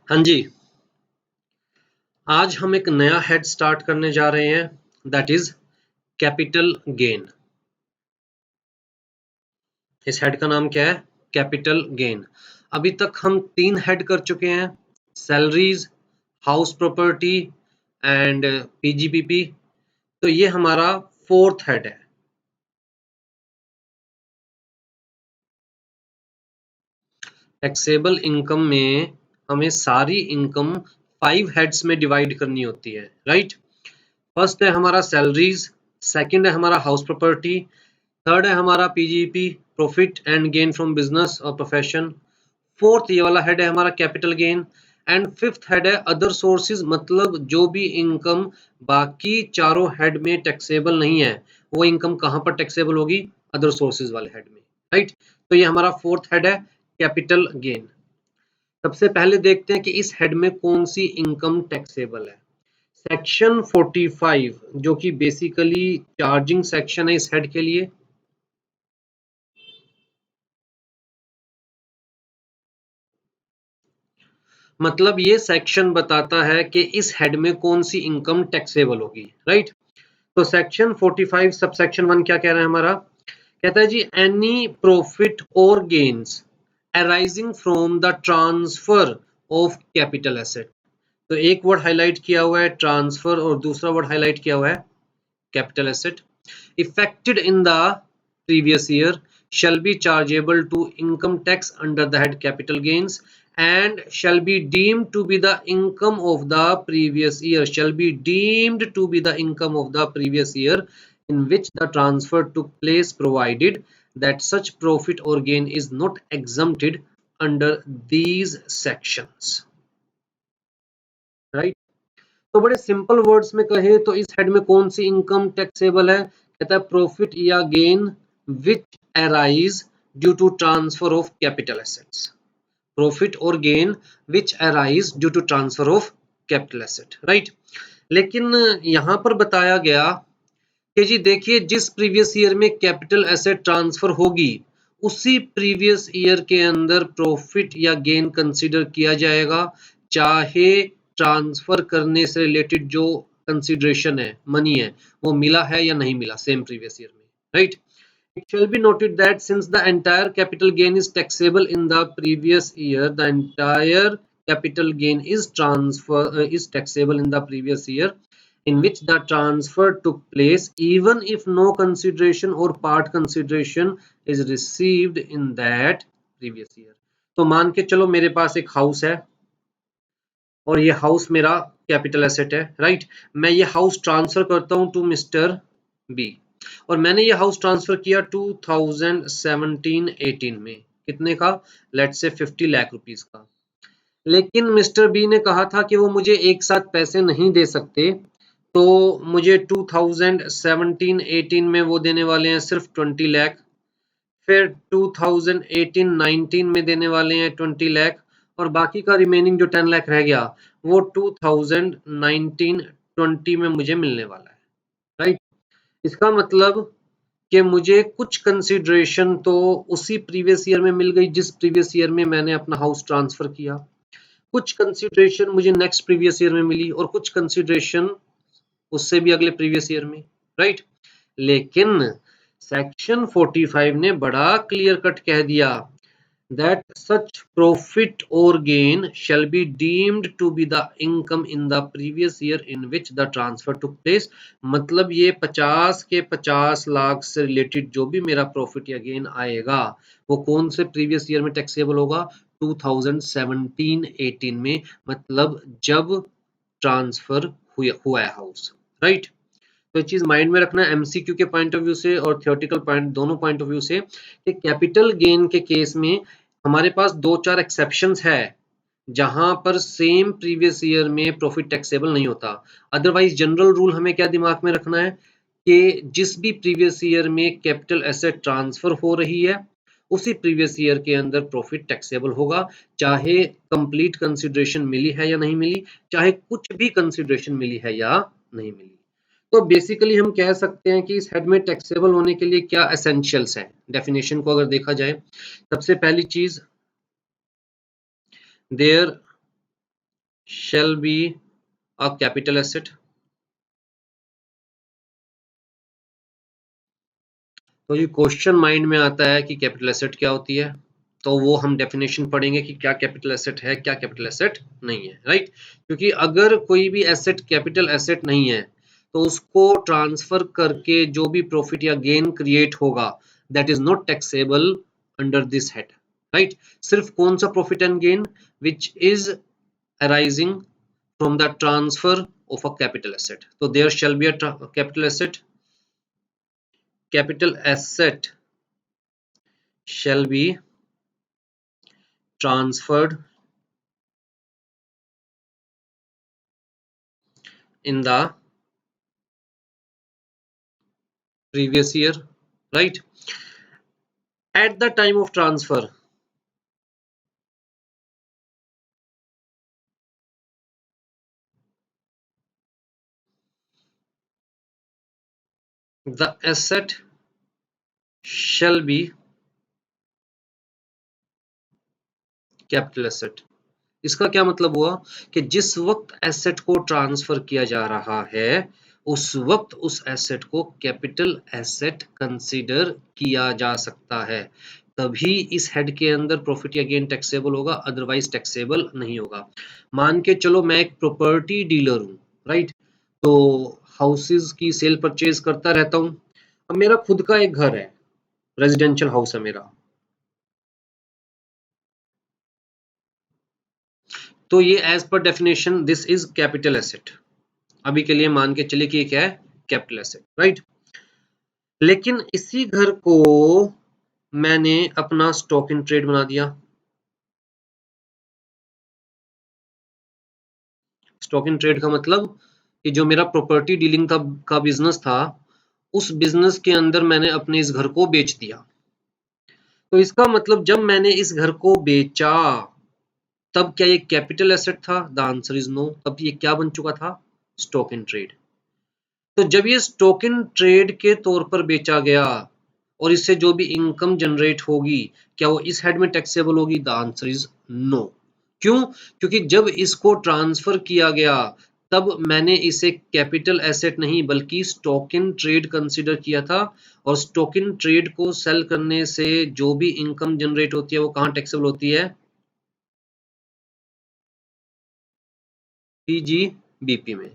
हाँ जी, आज हम एक नया हेड स्टार्ट करने जा रहे हैं, दैट इज कैपिटल गेन। इस हेड का नाम क्या है? Capital gain. अभी तक हम 3 हेड कर चुके हैं, salaries, house property and PGPP. तो ये हमारा 4th हेड है। टैक्सेबल इनकम में हमें सारी इनकम 5 हेड्स में डिवाइड करनी होती है, राइट? फर्स्ट है हमारा सैलरीज, सेकंड है हमारा हाउस प्रॉपर्टी, थर्ड है हमारा PGP, profit and gain from business और प्रोफेशन। फोर्थ ये वाला हेड है हमारा capital gain and fifth head है अदर सोर्सेज, मतलब जो भी इनकम बाकी चारों हेड में टैक्सेबल नहीं है वो इनकम कहाँ पर टैक्सेबल होगी? अदर सोर्सेज वाले हेड में, राइट? तो ये हमारा 4th हेड है, कैपिटल गेन। सबसे पहले देखते हैं कि इस हेड में कौन सी इनकम टैक्सेबल है। सेक्शन 45 जो कि बेसिकली चार्जिंग सेक्शन है इस हेड के लिए। मतलब ये सेक्शन बताता है कि इस हेड में कौन सी इनकम टैक्सेबल होगी, राइट? तो सेक्शन 45 सब सेक्शन 1 क्या कह रहा है हमारा? कहता है जी एनी प्रॉफिट और gains arising from the transfer of capital asset. तो एक वर्ड हाईलाइट किया हुआ है ट्रांसफर और दूसरा वर्ड हाईलाइट किया हुआ है capital asset, affected in the previous year shall be chargeable to income tax under the head capital gains and shall be deemed to be the income of the previous year, shall be deemed to be the income of the previous year in which the transfer took place, provided that such profit or gain is not exempted under these sections, right? तो बड़े simple words में कहे तो इस head में कौन सी income taxable है? कहता है प्रॉफिट या gain which arise due to transfer of capital assets. Profit और gain which arise due to transfer of capital asset, right? लेकिन यहां पर बताया गया कि जी देखिए जिस प्रीवियस ईयर में कैपिटल एसेट ट्रांसफर होगी उसी प्रीवियस ईयर के अंदर प्रॉफिट या गेन कंसीडर किया जाएगा, चाहे ट्रांसफर करने से रिलेटेड जो कंसीडरेशन है, मनी है, वो मिला है या नहीं मिला सेम प्रीवियस ईयर में, right? It shall be noted that since the entire capital gain is taxable in the previous year, the entire capital gain is taxable in the previous year in which the transfer took place, even if no consideration or part consideration is received in that previous year. तो मान के चलो मेरे पास एक house है और ये house मेरा कैपिटल एसेट है, राइट? मैं ये हाउस ट्रांसफर करता हूं टू मिस्टर बी और मैंने ये हाउस ट्रांसफर किया 2017-18 में, कितने का? लेट्स से 50 लाख रुपीस का। लेकिन मिस्टर बी ने कहा था कि वो मुझे एक साथ पैसे नहीं दे सकते, तो मुझे 2017-18 में वो देने वाले हैं सिर्फ 20 लाख, फिर 2018-19 में देने वाले हैं 20 लाख और बाकी का रिमेनिंग जो 10 लाख रह गया वो 2019-20 में मुझे मिलने वाला है, राइट? इसका मतलब कि मुझे कुछ कंसिडरेशन तो उसी प्रीवियस ईयर में मिल गई जिस प्रीवियस ईयर में मैंने अपना हाउस ट्रांसफर किया, कुछ कंसिडरेशन मुझे नेक्स्ट प्रीवियस ईयर में मिली और कुछ कंसिडरेशन उससे भी अगले प्रीवियस ईयर में, राइट? लेकिन सेक्शन 45 ने बड़ा क्लियर कट कह दिया that such profit or gain shall be deemed to be the income in the previous year in which the transfer took place। मतलब ये 50 के 50 लाख से रिलेटेड जो भी मेरा प्रॉफिट या गेन आएगा वो कौन से प्रीवियस ईयर में टैक्सेबल होगा? 2017-18 में, मतलब जब ट्रांसफर हुआ है हाउस, राइट? तो ये चीज माइंड में रखना एमसीक्यू के पॉइंट ऑफ व्यू से और थियोरेटिकल पॉइंट दोनों पॉइंट ऑफ व्यू से कि कैपिटल गेन के केस में हमारे पास 2-4 एक्सेप्शंस है जहां पर सेम प्रीवियस ईयर में प्रॉफिट टैक्सेबल नहीं होता। अदरवाइज जनरल रूल हमें क्या दिमाग में रखना है कि जिस भी प्रीवियस ईयर में कैपिटल एसेट ट्रांसफर हो रही है उसी प्रीवियस ईयर के अंदर प्रॉफिट टैक्सेबल होगा, चाहे कंप्लीट कंसिडरेशन मिली है या नहीं मिली, चाहे कुछ भी कंसिडरेशन मिली है या नहीं मिली। तो बेसिकली हम कह सकते हैं कि इस हेड में टैक्सेबल होने के लिए क्या एसेंशियल्स हैं। डेफिनेशन को अगर देखा जाए, सबसे पहली चीज, there shall be a capital asset। तो ये क्वेश्चन माइंड में आता है कि कैपिटल एसेट क्या होती है, तो वो हम डेफिनेशन पढ़ेंगे कि क्या कैपिटल एसेट है, क्या कैपिटल एसेट नहीं है, राइट। क्योंकि अगर कोई भी एसेट कैपिटल एसेट नहीं है तो उसको ट्रांसफर करके जो भी प्रॉफिट या गेन क्रिएट होगा that is not taxable under this head, right. सिर्फ कौन सा profit and gain which is arising from the transfer of a capital asset, तो there shall be a capital asset. Capital asset shall be transferred in the previous year, right? At the time of transfer, the asset shall be capital asset। इसका क्या मतलब हुआ कि जिस वक्त asset को transfer किया जा रहा है उस वक्त उस एसेट को कैपिटल एसेट कंसीडर किया जा सकता है, तभी इस हेड के अंदर प्रॉफिट या गेन टैक्सेबल होगा, अदरवाइज टैक्सेबल नहीं होगा। मान के चलो मैं एक प्रॉपर्टी डीलर हूँ, राइट, तो हाउसेस की सेल परचेज करता रहता हूँ। अब मेरा खुद का एक घर है, रेजिडेंशियल हाउस है मेरा, तो ये as per definition this is capital asset. अभी के लिए मान के चलिए कि ये क्या है, कैपिटल एसेट, राइट। लेकिन इसी घर को मैंने अपना स्टॉक इन ट्रेड बना दिया। स्टॉक इन ट्रेड का मतलब कि जो मेरा प्रॉपर्टी डीलिंग का बिजनेस था, उस बिजनेस के अंदर मैंने अपने इस घर को बेच दिया। तो इसका मतलब जब मैंने इस घर को बेचा तब क्या ये कैपिटल एसेट था? The answer is no. तब ये क्या बन चुका था? Stock in trade. तो जब ये स्टॉक इन ट्रेड के तौर पर बेचा गया और इससे जो भी इनकम जनरेट होगी क्या वो इस हेड में टैक्सेबल होगी? The answer is no. क्यों? क्योंकि जब इसको ट्रांसफर किया गया तब मैंने इसे कैपिटल एसेट नहीं बल्कि स्टॉक इन ट्रेड कंसीडर किया था, और स्टॉक इन ट्रेड को सेल करने से जो भी इनकम जनरेट होती है वो कहाँ टैक्सेबल होती है? पीजीबीपी में,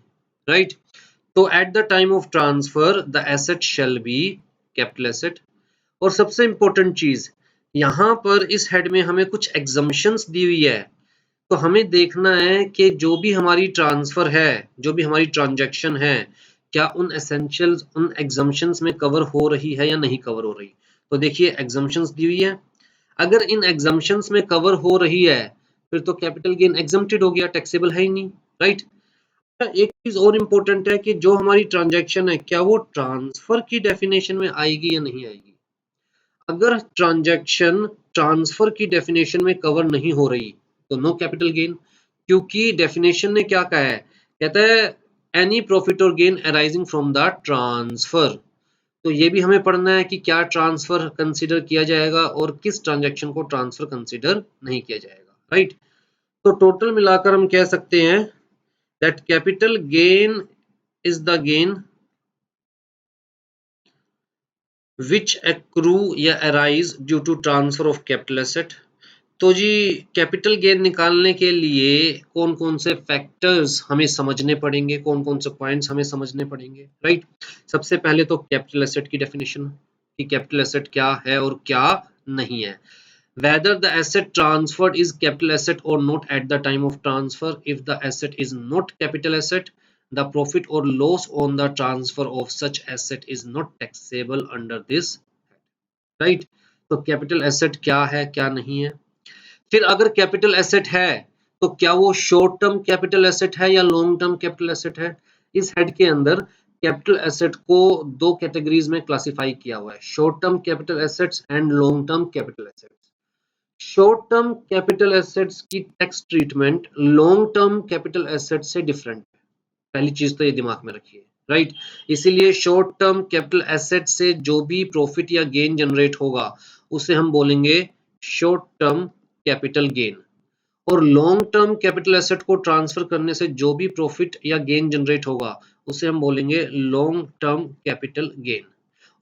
राइट। तो at the time of transfer the asset shall be capital asset. और सबसे इंपॉर्टेंट चीज यहाँ पर इस हेड में हमें कुछ एग्जम्पशंस दी हुई है, तो हमें देखना है कि जो भी हमारी ट्रांसफर है, जो भी हमारी ट्रांजैक्शन है, क्या उन एसेंशियल्स उन एग्जम्पशंस में कवर हो रही है या नहीं कवर हो रही। तो देखिए एग्जम्पशंस दी हुई है, अगर इन एग्जम्पशंस में कवर हो रही है फिर तो कैपिटल गेन एग्जम्प्टेड हो गया, टैक्सेबल है ही नहीं, राइट। एक चीज और इम्पोर्टेंट है कि जो हमारी ट्रांजैक्शन है क्या वो ट्रांसफर की डेफिनेशन में आएगी या नहीं आएगी। अगर ट्रांजैक्शन ट्रांसफर की डेफिनेशन में कवर नहीं हो रही तो नो कैपिटल गेन, क्योंकि डेफिनेशन ने क्या कहा है, कहता है एनी प्रॉफिट और gain arising from the transfer. तो ये भी हमें पढ़ना है कि क्या ट्रांसफर कंसीडर किया जाएगा और किस ट्रांजैक्शन को ट्रांसफर कंसीडर नहीं किया जाएगा, राइट। तो टोटल मिलाकर हम कह सकते हैं that capital gain is the gain which accrue या arise due to transfer of capital asset. तो जी कैपिटल गेन निकालने के लिए कौन कौन से फैक्टर्स हमें समझने पड़ेंगे, कौन कौन से पॉइंट्स हमें समझने पड़ेंगे, राइट। सबसे पहले तो कैपिटल एसेट की डेफिनेशन कि कैपिटल एसेट क्या है और क्या नहीं है। whether the asset transferred is capital asset or not at the time of transfer, if the asset is not capital asset the profit or loss on the transfer of such asset is not taxable under this, right। तो capital asset क्या है क्या नहीं है। फिर अगर capital asset है तो क्या वो शॉर्ट टर्म कैपिटल एसेट है या लॉन्ग टर्म कैपिटल एसेट है। इस हेड के अंदर कैपिटल एसेट को दो कैटेगरीज में क्लासिफाई किया हुआ है, short term capital assets and long term capital assets. Short term capital assets की tax treatment long term capital asset से डिफरेंट है, पहली चीज तो ये दिमाग में रखिए, राइट। इसीलिए शॉर्ट टर्म कैपिटल एसेट से जो भी प्रॉफिट या गेन जनरेट होगा उसे हम बोलेंगे शॉर्ट टर्म कैपिटल गेन, और लॉन्ग टर्म कैपिटल एसेट को ट्रांसफर करने से जो भी प्रॉफिट या गेन जनरेट होगा उसे हम बोलेंगे लॉन्ग टर्म कैपिटल गेन।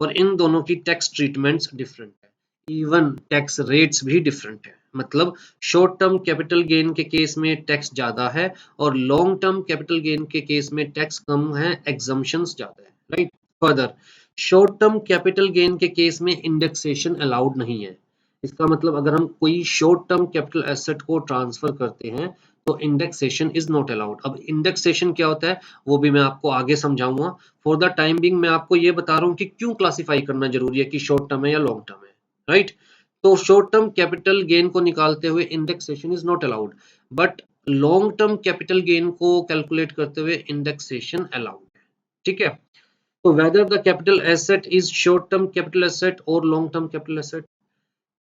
और इन दोनों की टैक्स ट्रीटमेंट्स डिफरेंट है, इवन टैक्स रेट्स भी डिफरेंट है। मतलब शॉर्ट टर्म कैपिटल गेन के केस में टैक्स ज्यादा है और लॉन्ग टर्म कैपिटल गेन के केस में टैक्स कम है, एग्जम्पशंस ज्यादा है, right. Further, short term capital gain के केस में इंडेक्सेशन अलाउड नहीं है। इसका मतलब अगर हम कोई शॉर्ट टर्म कैपिटल एसेट को ट्रांसफर करते हैं तो इंडेक्सेशन इज नॉट अलाउड। अब इंडेक्सेशन क्या होता है वो भी मैं आपको आगे समझाऊंगा। फॉर द टाइम बिंग मैं आपको ये बता रहा हूँ कि क्यों क्लासिफाई करना जरूरी है कि शॉर्ट टर्म है या लॉन्ग टर्म है, राइट। तो शॉर्ट टर्म कैपिटल गेन को निकालते हुए indexation is not allowed, but long term capital gain को कैलकुलेट करते हुए इंडेक्सेशन अलाउड है, ठीक है। तो whether the capital asset is short term capital asset और long term capital asset,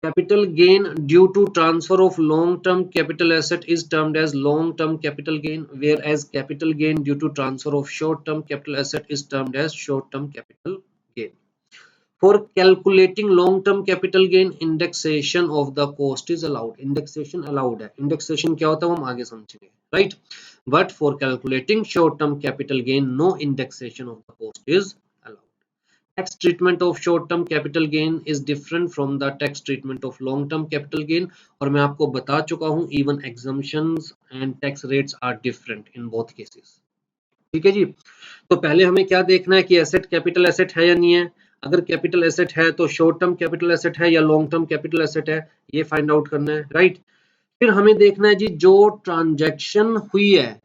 capital gain due to transfer of long-term capital asset is termed as long-term capital gain, whereas capital gain due to transfer of short-term capital asset is termed as short-term capital gain. For calculating long-term capital gain, indexation of the cost is allowed. Indexation allowed है. Indexation क्या होता है वो हम आगे समझेंगे, right? But for calculating short-term capital gain, no indexation of the cost is allowed. Tax treatment of short term capital gain is different from the tax treatment of long term capital gain, और मैं आपको बता चुका हूं even exemptions and tax rates are different in both cases, ठीक है जी। तो पहले हमें क्या देखना है कि एसेट कैपिटल एसेट है या नहीं है। अगर कैपिटल एसेट है तो शॉर्ट टर्म कैपिटल एसेट है या लॉन्ग टर्म कैपिटल एसेट है, ये फाइंड आउट करना है, राइट। फिर हमें देखना है जी जो ट्रांजैक्शन हुई है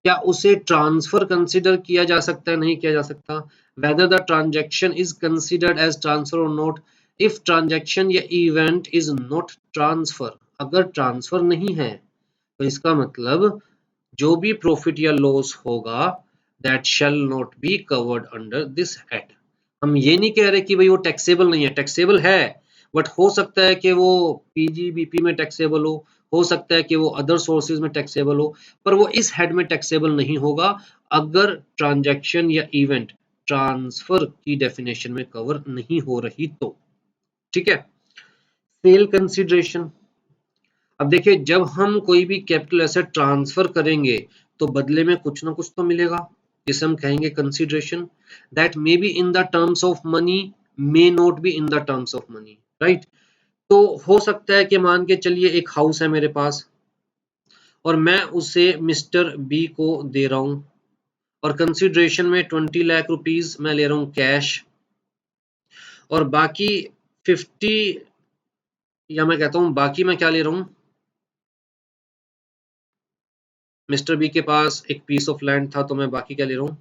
क्या उसे ट्रांसफर कंसीडर किया जा सकता है, नहीं किया जा सकता। whether the transaction is considered as transfer or not, if transaction या event is not transfer, अगर ट्रांसफर नहीं है तो इसका मतलब जो भी प्रॉफिट या लॉस होगा that shall not be covered under this head। हम ये नहीं कह रहे कि भाई वो टैक्सेबल नहीं है, टैक्सेबल है, बट हो सकता है कि वो पीजीबीपी में टैक्सेबल हो सकता है कि वो अदर सोर्सेज में टैक्सेबल हो, पर वो इस हेड में टैक्सेबल नहीं होगा अगर ट्रांजैक्शन या इवेंट ट्रांसफर की डेफिनेशन में कवर नहीं हो रही तो, ठीक है। सेल कंसीडरेशन, अब देखिए जब हम कोई भी कैपिटल एसेट ट्रांसफर करेंगे तो बदले में कुछ ना कुछ तो मिलेगा, जिसे हम कहेंगे consideration. That may be in the terms of money, may not be in the terms of money, right. तो हो सकता है कि मान के चलिए एक हाउस है मेरे पास और मैं उसे मिस्टर बी को दे रहा हूं और कंसीडरेशन में 20 लाख रुपीस मैं ले रहा हूं कैश, और बाकी 50, या मैं कहता हूं बाकी मैं क्या ले रहा हूं, मिस्टर बी के पास एक पीस ऑफ लैंड था तो मैं बाकी क्या ले रहा हूं।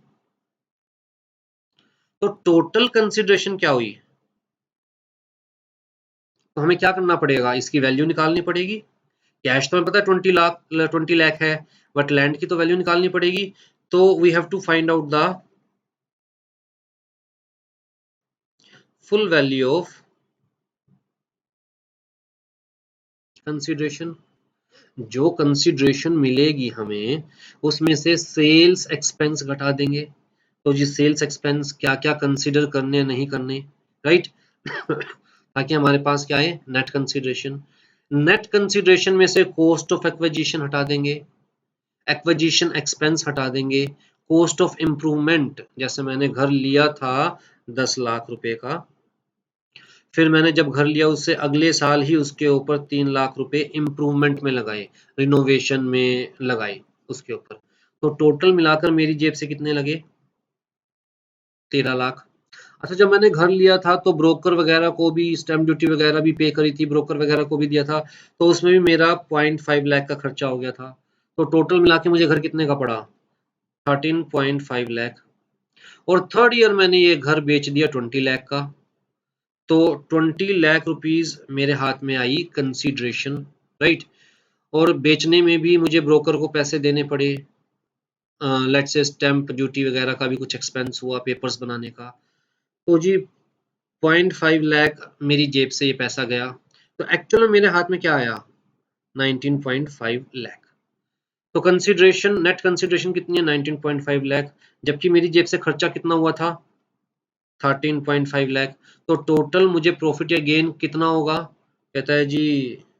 तो टोटल कंसिडरेशन क्या हुई, तो हमें क्या करना पड़ेगा, इसकी वैल्यू निकालनी पड़ेगी। कैश तो हमें पता है 20 लाख है, बट लैंड की तो वैल्यू निकालनी पड़ेगी। तो we have to find out the full value of consideration. जो कंसिडरेशन मिलेगी हमें उसमें से सेल्स एक्सपेंस घटा देंगे। तो जी सेल्स एक्सपेंस क्या क्या कंसिडर करने नहीं करने, राइट। ताकि हमारे पास क्या है नेट कंसिडरेशन। नेट कंसिडरेशन में से कॉस्ट ऑफ एक्विजिशन हटा देंगे, एक्विजिशन एक्सपेंस हटा देंगे, कॉस्ट ऑफ इम्प्रूवमेंट, जैसे मैंने घर लिया था 10 लाख रुपए का, फिर मैंने जब घर लिया उससे अगले साल ही उसके ऊपर 3 लाख रुपए इम्प्रूवमेंट में लगाए, रिनोवेशन में लगाए उसके ऊपर। तो टोटल मिलाकर मेरी जेब से कितने लगे, 13 लाख। अच्छा जब मैंने घर लिया था तो ब्रोकर वगैरह को भी स्टैम्प ड्यूटी वगैरह भी पे करी थी, ब्रोकर वगैरह को भी दिया था, तो उसमें भी मेरा 0.5 लाख का खर्चा हो गया था। तो टोटल मिला के मुझे घर कितने का पड़ा, 13.5 लाख। और थर्ड ईयर मैंने ये घर बेच दिया 20 लाख का, तो 20 लाख रुपीस मेरे हाथ में आई कंसीडरेशन, राइट। और बेचने में भी मुझे ब्रोकर को पैसे देने पड़े, लेट्स से स्टैम्प ड्यूटी वगैरह का भी कुछ एक्सपेंस हुआ, पेपर्स बनाने का। तो जी 0.5 लाख मेरी जेब से ये पैसा गया, तो एक्चुअल में मेरे हाथ में क्या आया 19.5 लाख। तो कंसीडरेशन नेट कंसीडरेशन कितनी है 19.5 लाख, जबकि मेरी जेब से खर्चा कितना हुआ था 13.5 लाख। तो टोटल मुझे प्रॉफिट या गेन कितना होगा, कहता है जी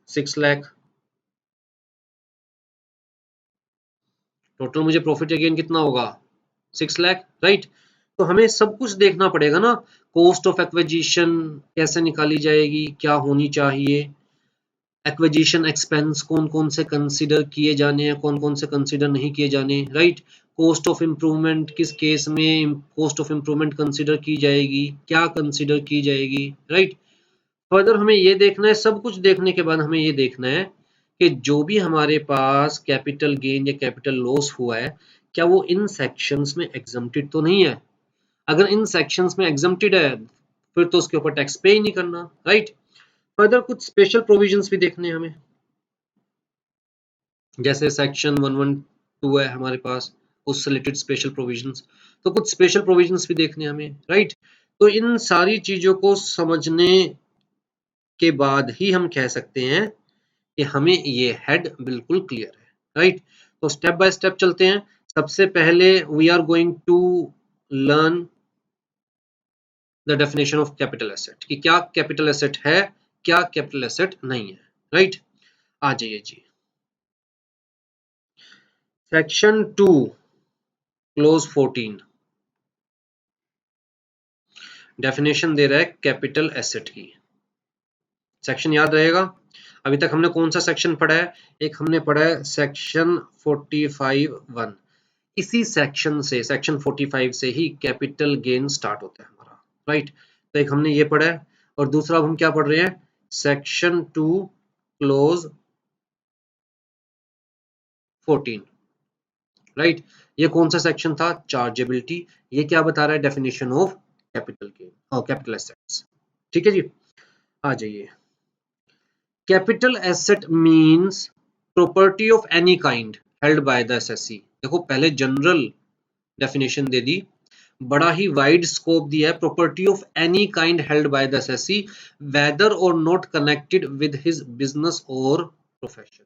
6 लाख। टोटल मुझे प्रॉफिट या गेन कितना होगा 6 लाख, राइट। तो हमें सब कुछ देखना पड़ेगा ना, कॉस्ट ऑफ एक्विजिशन कैसे निकाली जाएगी, क्या होनी चाहिए, एक्विजिशन एक्सपेंस कौन कौन से कंसीडर किए जाने हैं, कौन कौन से कंसीडर नहीं किए जाने, राइट। कॉस्ट ऑफ इम्प्रूवमेंट किस केस में कॉस्ट ऑफ इम्प्रूवमेंट कंसीडर की जाएगी, क्या कंसीडर की जाएगी, राइट। फर्दर हमें ये देखना है, सब कुछ देखने के बाद हमें ये देखना है कि जो भी हमारे पास कैपिटल गेन या कैपिटल लॉस हुआ है, क्या वो इन सेक्शंस में एग्जम्प्टेड तो नहीं है। अगर इन सेक्शंस में एग्जम्प्टेड है फिर तो उसके ऊपर टैक्स पे ही नहीं करना, राइट। फर्दर कुछ स्पेशल प्रोविजंस भी देखने हैं हमें, जैसे सेक्शन 112 है हमारे पास, उससे रिलेटेड स्पेशल प्रोविजंस, तो कुछ स्पेशल प्रोविजंस भी देखने हैं हमें, राइट। तो इन सारी चीजों को समझने के बाद ही हम कह सकते हैं कि हमें ये हेड बिल्कुल क्लियर है, राइट। तो स्टेप बाय स्टेप चलते हैं। सबसे पहले we are going to learn the definition of capital asset, कि क्या कैपिटल एसेट है, क्या कैपिटल एसेट नहीं है, राइट। आ जाइए जी, सेक्शन 2 क्लोज 14 डेफिनेशन दे रहा है कैपिटल एसेट की। सेक्शन याद रहेगा, अभी तक हमने कौन सा सेक्शन पढ़ा है, एक हमने पढ़ा है सेक्शन 45(1), इसी सेक्शन से, सेक्शन 45 से ही कैपिटल गेन स्टार्ट होता है हमारा, राइट। तो एक हमने ये पढ़ा है, और दूसरा अब हम क्या पढ़ रहे हैं, सेक्शन 2 क्लोज 14, राइट। ये कौन सा सेक्शन था, चार्जेबिलिटी। ये क्या बता रहा है, डेफिनेशन ऑफ कैपिटल गेन और कैपिटल एसेट्स, ठीक है जी। आ जाइए, capital asset means property of any kind held by the SSC. देखो पहले जनरल डेफिनेशन दे दी, बड़ा ही वाइड स्कोप दिया है, property of any kind held by the assessee whether और not connected with his business और प्रोफेशन।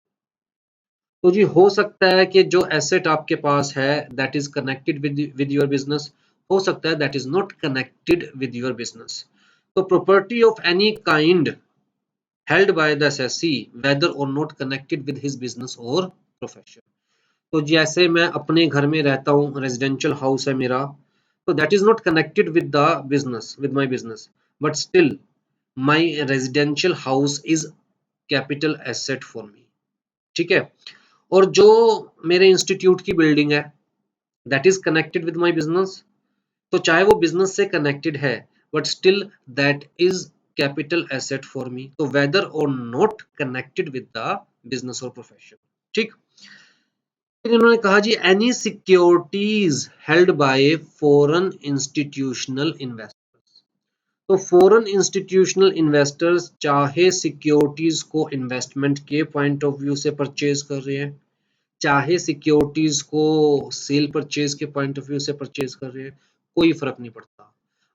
तो जी हो सकता है कि जो एसेट आपके पास है that is connected with your business, हो सकता है that is not connected with your business. तो property of any kind held by the SSC whether or not connected with his business or profession। तो जैसे मैं अपने घर में रहता हूँ, रेजिडेंशियल हाउस है मेरा, तो that is not connected with the business, with my business, but still my residential house is capital asset for me, ठीक है। और जो मेरे इंस्टीट्यूट की बिल्डिंग है that is connected with my business, तो चाहे वो बिजनेस से कनेक्टेड है but still that is capital asset for me, तो वेदर और not connected with the business और प्रोफेशन, ठीक। फिर इन्होंने कहा जी any securities held by foreign institutional investors. तो फॉरेन इंस्टीट्यूशनल इन्वेस्टर्स चाहे सिक्योरिटीज को इन्वेस्टमेंट के पॉइंट ऑफ व्यू से परचेज कर रहे हैं, चाहे सिक्योरिटीज को सेल परचेज के पॉइंट ऑफ व्यू से परचेज कर रहे हैं, कोई फर्क नहीं पड़ता।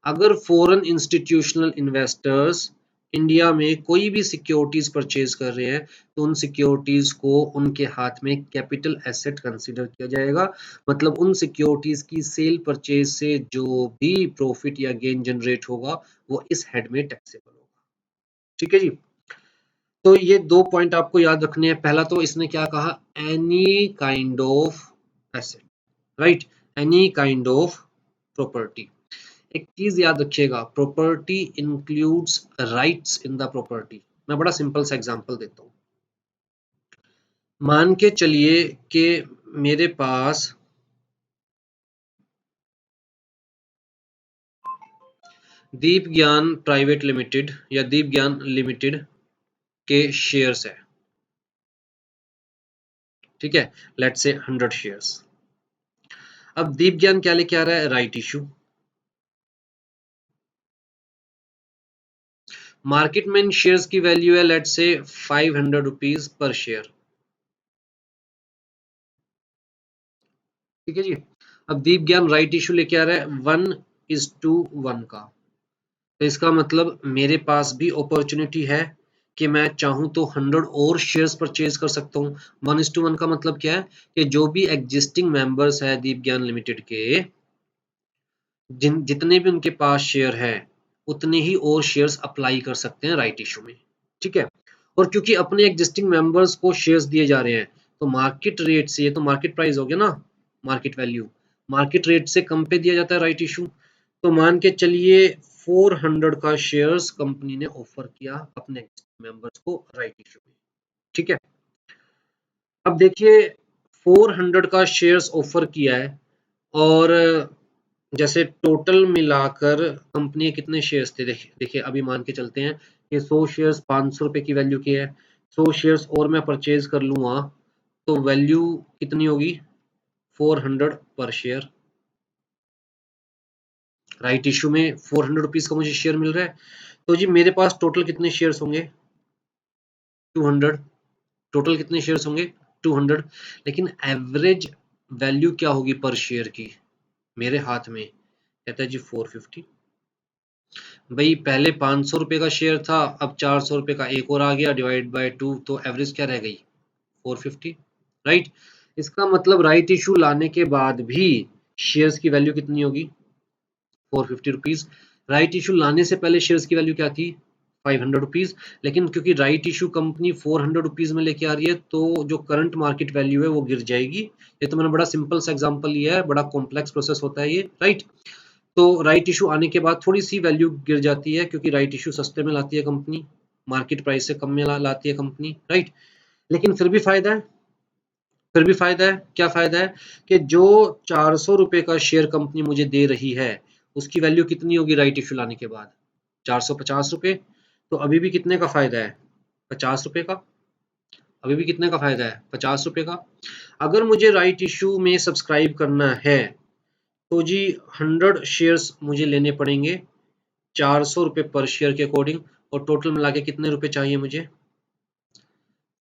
अगर फॉरेन इंस्टीट्यूशनल इन्वेस्टर्स इंडिया में कोई भी सिक्योरिटीज परचेज कर रहे हैं तो उन सिक्योरिटीज को उनके हाथ में कैपिटल एसेट कंसीडर किया जाएगा। मतलब उन सिक्योरिटीज की सेल परचेज से जो भी प्रॉफिट या गेन जनरेट होगा वो इस हेड में टैक्सेबल होगा, ठीक है जी। तो ये दो पॉइंट आपको याद रखने हैं। पहला तो इसने क्या कहा, any kind of asset, right, any kind of property. एक चीज याद रखिएगा, property includes rights in the property. मैं बड़ा सिंपल सा एग्जांपल देता हूँ। मान के चलिए कि मेरे पास दीप ज्ञान प्राइवेट लिमिटेड या दीप ज्ञान लिमिटेड के शेयर्स है, ठीक है, लेट्स से 100 शेयर्स। अब दीप ज्ञान क्या लेके आ रहा है, राइट इशू। मार्केट में इन शेयर्स की वैल्यू है let's say 500 rupees per share, ठीक है जी। अब दीप ज्ञान राइट इशू लेके आ रहा है 1:1 का, तो इसका मतलब मेरे पास भी अपॉर्चुनिटी है कि मैं चाहूं तो 100 और शेयर्स परचेज कर सकता हूं। 1:1 का मतलब क्या है कि जो भी एग्जिस्टिंग मेंबर्स है दीप ज्ञान लिमिटेड के, जितने भी उनके पास शेयर है उतने ही और शेयर्स अप्लाई कर सकते हैं राइट इशू में, ठीक है। और क्योंकि अपने एग्जिस्टिंग मेंबर्स को शेयर्स दिए जा रहे हैं तो मार्केट रेट से, ये तो मार्केट प्राइस हो गया ना, मार्केट वैल्यू, मार्केट रेट से कम पे दिया जाता है राइट इशू। तो मान के चलिए 400 का शेयर्स कंपनी ने ऑफर किया अपने मेंबर्स को राइट इशू में, ठीक है। अब देखिए 400 का शेयर्स ऑफर किया है और जैसे टोटल मिलाकर कंपनी के कितने शेयर्स थे, देखिए अभी मान के चलते हैं कि 100 शेयर्स 500 रुपए की वैल्यू की है, 100 शेयर्स और मैं परचेज कर लूंगा तो वैल्यू कितनी होगी 400 पर शेयर। राइट इशू में 400 रुपीज का मुझे शेयर मिल रहा है, तो जी मेरे पास टोटल कितने शेयर्स होंगे 200। टोटल कितने शेयर्स होंगे 200, लेकिन एवरेज वैल्यू क्या होगी पर शेयर की मेरे हाथ में, कहता है जी 450। भाई पहले 500 रुपए का शेयर था, अब 400 रुपए का एक और आ गया डिवाइड बाय 2, तो एवरेज क्या रह गई 450, राइट। इसका मतलब राइट इशू लाने के बाद भी शेयर्स की वैल्यू कितनी होगी 450 रुपीज। राइट इशू लाने से पहले शेयर्स की वैल्यू क्या थी 500 रुपीज, लेकिन क्योंकि राइट इशू कंपनी 400 रुपीज में लेके आ रही है तो जो करंट मार्केट वैल्यू है वो गिर जाएगी। ये तो मैंने बड़ा सिंपल सा एग्जांपल लिया है, बड़ा कॉम्प्लेक्स प्रोसेस होता है ये, राइट। तो राइट इशू आने के बाद थोड़ी सी वैल्यू गिर जाती है क्योंकि राइट इशू सस्ते में लाती है कंपनी, मार्केट प्राइस से कम में लाती है कंपनी, राइट। लेकिन फिर भी फायदा है, फिर भी फायदा है, क्या फायदा है कि जो 400 रुपए का शेयर कंपनी मुझे दे रही है उसकी वैल्यू कितनी होगी राइट इशू लाने के बाद 450 रुपए। तो अभी भी कितने का फायदा है 50 रुपए का, अभी भी कितने का फायदा है 50 रुपए का। अगर मुझे राइट इशू में सब्सक्राइब करना है तो जी 100 शेयर्स मुझे लेने पड़ेंगे 400 रुपए पर शेयर के अकॉर्डिंग, और टोटल मिला के कितने रुपए चाहिए मुझे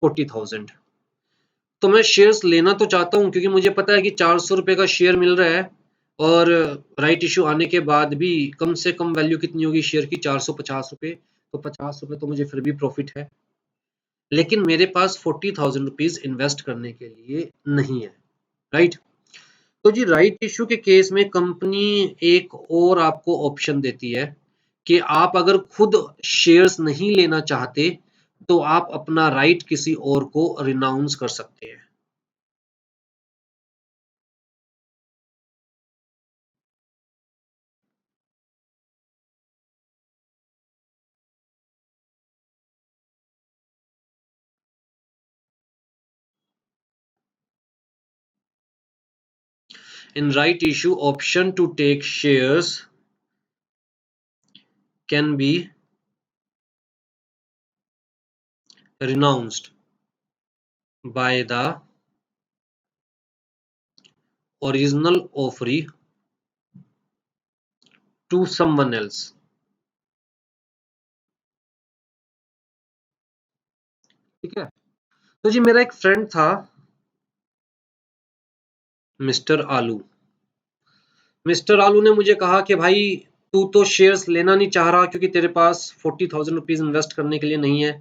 40,000। तो मैं शेयर्स लेना तो चाहता हूँ क्योंकि मुझे पता है कि 400 रुपए का शेयर मिल रहा है और राइट इशू आने के बाद भी कम से कम वैल्यू कितनी होगी शेयर की 450 रुपए, तो 50 रुपए तो मुझे फिर भी प्रॉफिट है, लेकिन मेरे पास 40,000 रुपीज इन्वेस्ट करने के लिए नहीं है, राइट। तो जी राइट इशू के केस में कंपनी एक और आपको ऑप्शन देती है कि आप अगर खुद शेयर्स नहीं लेना चाहते तो आप अपना राइट किसी और को रिनाउंस कर सकते हैं। In right issue, option to take shares can be renounced by the original offeree to someone else। ठीक है। तो जी मेरा एक फ्रेंड था मिस्टर आलू। मिस्टर आलू ने मुझे कहा कि भाई तू तो शेयर्स लेना नहीं चाह रहा क्योंकि तेरे पास 40,000 रुपीज इन्वेस्ट करने के लिए नहीं है,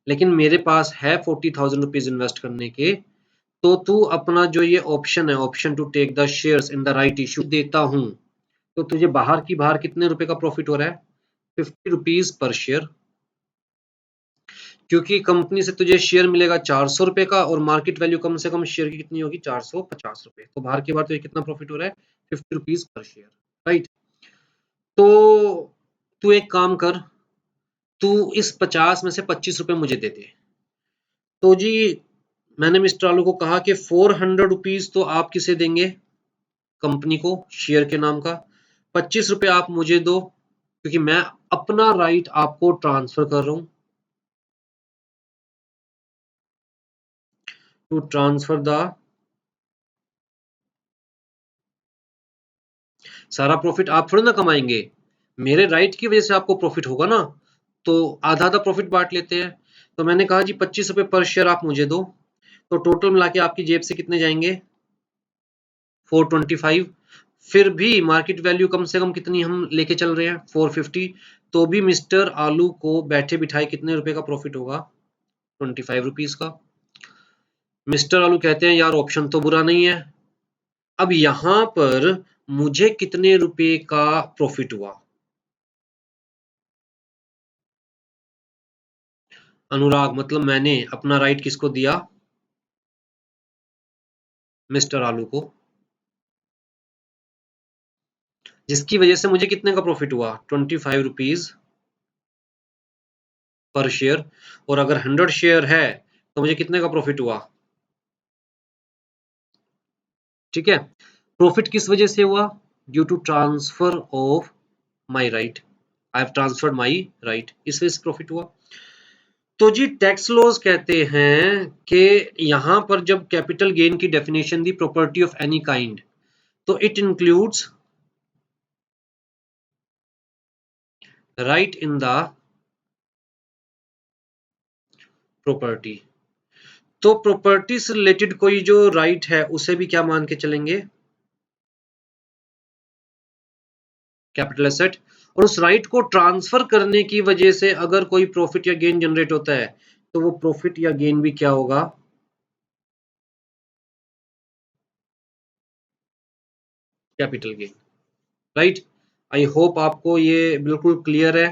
लेकिन मेरे पास है 40,000 रुपीज इन्वेस्ट करने के, तो तू अपना जो ये ऑप्शन है option to take the shares in the right issue देता हूं, तो तुझे बाहर कितने रुपए का प्रॉफिट हो रहा है 50 रुपीज पर शेयर, क्योंकि कंपनी से तुझे शेयर मिलेगा 400 रुपए का और मार्केट वैल्यू कम से कम शेयर की कितनी होगी 450 रुपए, तो बाहर की बार तुझे कितना प्रॉफिट हो रहा है 50 रुपीज पर शेयर, राइट। तो तू एक काम कर, तू इस 50 में से 25 रुपए मुझे दे दे। तो जी मैंने मिस्टर आलू को कहा कि 400 रुपीज तो आप किसे देंगे कंपनी को शेयर के नाम का, 25 रुपए आप मुझे दो क्योंकि मैं अपना राइट आपको ट्रांसफर कर रहा हूं, टू ट्रांसफर द, सारा प्रॉफिट आप थोड़ी ना कमाएंगे, मेरे राइट की वजह से आपको प्रॉफिट होगा ना, तो आधा आधा प्रॉफिट बांट लेते हैं। तो मैंने कहा जी 25 रुपए पर शेयर आप मुझे दो, तो टोटल मिला के आपकी जेब से कितने जाएंगे 425। फिर भी मार्केट वैल्यू कम से कम कितनी हम लेके चल रहे हैं 450, तो भी मिस्टर आलू को बैठे बिठाए कितने रुपए का प्रॉफिट होगा 25 रुपीज का। मिस्टर आलू कहते हैं यार ऑप्शन तो बुरा नहीं है। अब यहां पर मुझे कितने रुपए का प्रॉफिट हुआ, अनुराग, मतलब मैंने अपना राइट किसको दिया मिस्टर आलू को, जिसकी वजह से मुझे कितने का प्रॉफिट हुआ, 25 रुपीज पर शेयर। और अगर 100 शेयर है तो मुझे कितने का प्रॉफिट हुआ, ठीक है। प्रॉफिट किस वजह से हुआ, due to transfer of my right, I have transferred my right, इस वजह से प्रॉफिट हुआ। तो जी टैक्स लॉज कहते हैं कि यहां पर जब कैपिटल गेन की डेफिनेशन दी प्रॉपर्टी ऑफ एनी काइंड, तो it includes right in the property. तो प्रॉपर्टी से रिलेटेड कोई जो राइट है उसे भी क्या मान के चलेंगे, कैपिटल एसेट। और उस राइट को ट्रांसफर करने की वजह से अगर कोई प्रॉफिट या गेन जनरेट होता है तो वो प्रॉफिट या गेन भी क्या होगा, capital gain, right. I hope आपको ये बिल्कुल क्लियर है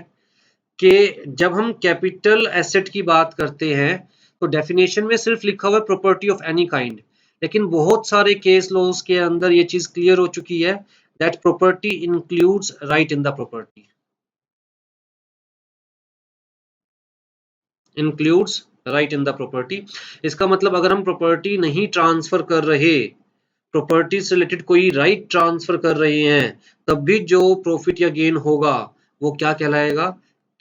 कि जब हम कैपिटल एसेट की बात करते हैं तो डेफिनेशन में सिर्फ लिखा हुआ है प्रॉपर्टी ऑफ एनी काइंड, लेकिन बहुत सारे केस लॉज के अंदर ये चीज क्लियर हो चुकी है that property includes right in the property, includes right in the property. इसका मतलब अगर हम प्रॉपर्टी नहीं ट्रांसफर कर रहे, प्रॉपर्टी से रिलेटेड कोई राइट ट्रांसफर कर रहे हैं, तब भी जो प्रॉफिट या गेन होगा वो क्या कहलाएगा,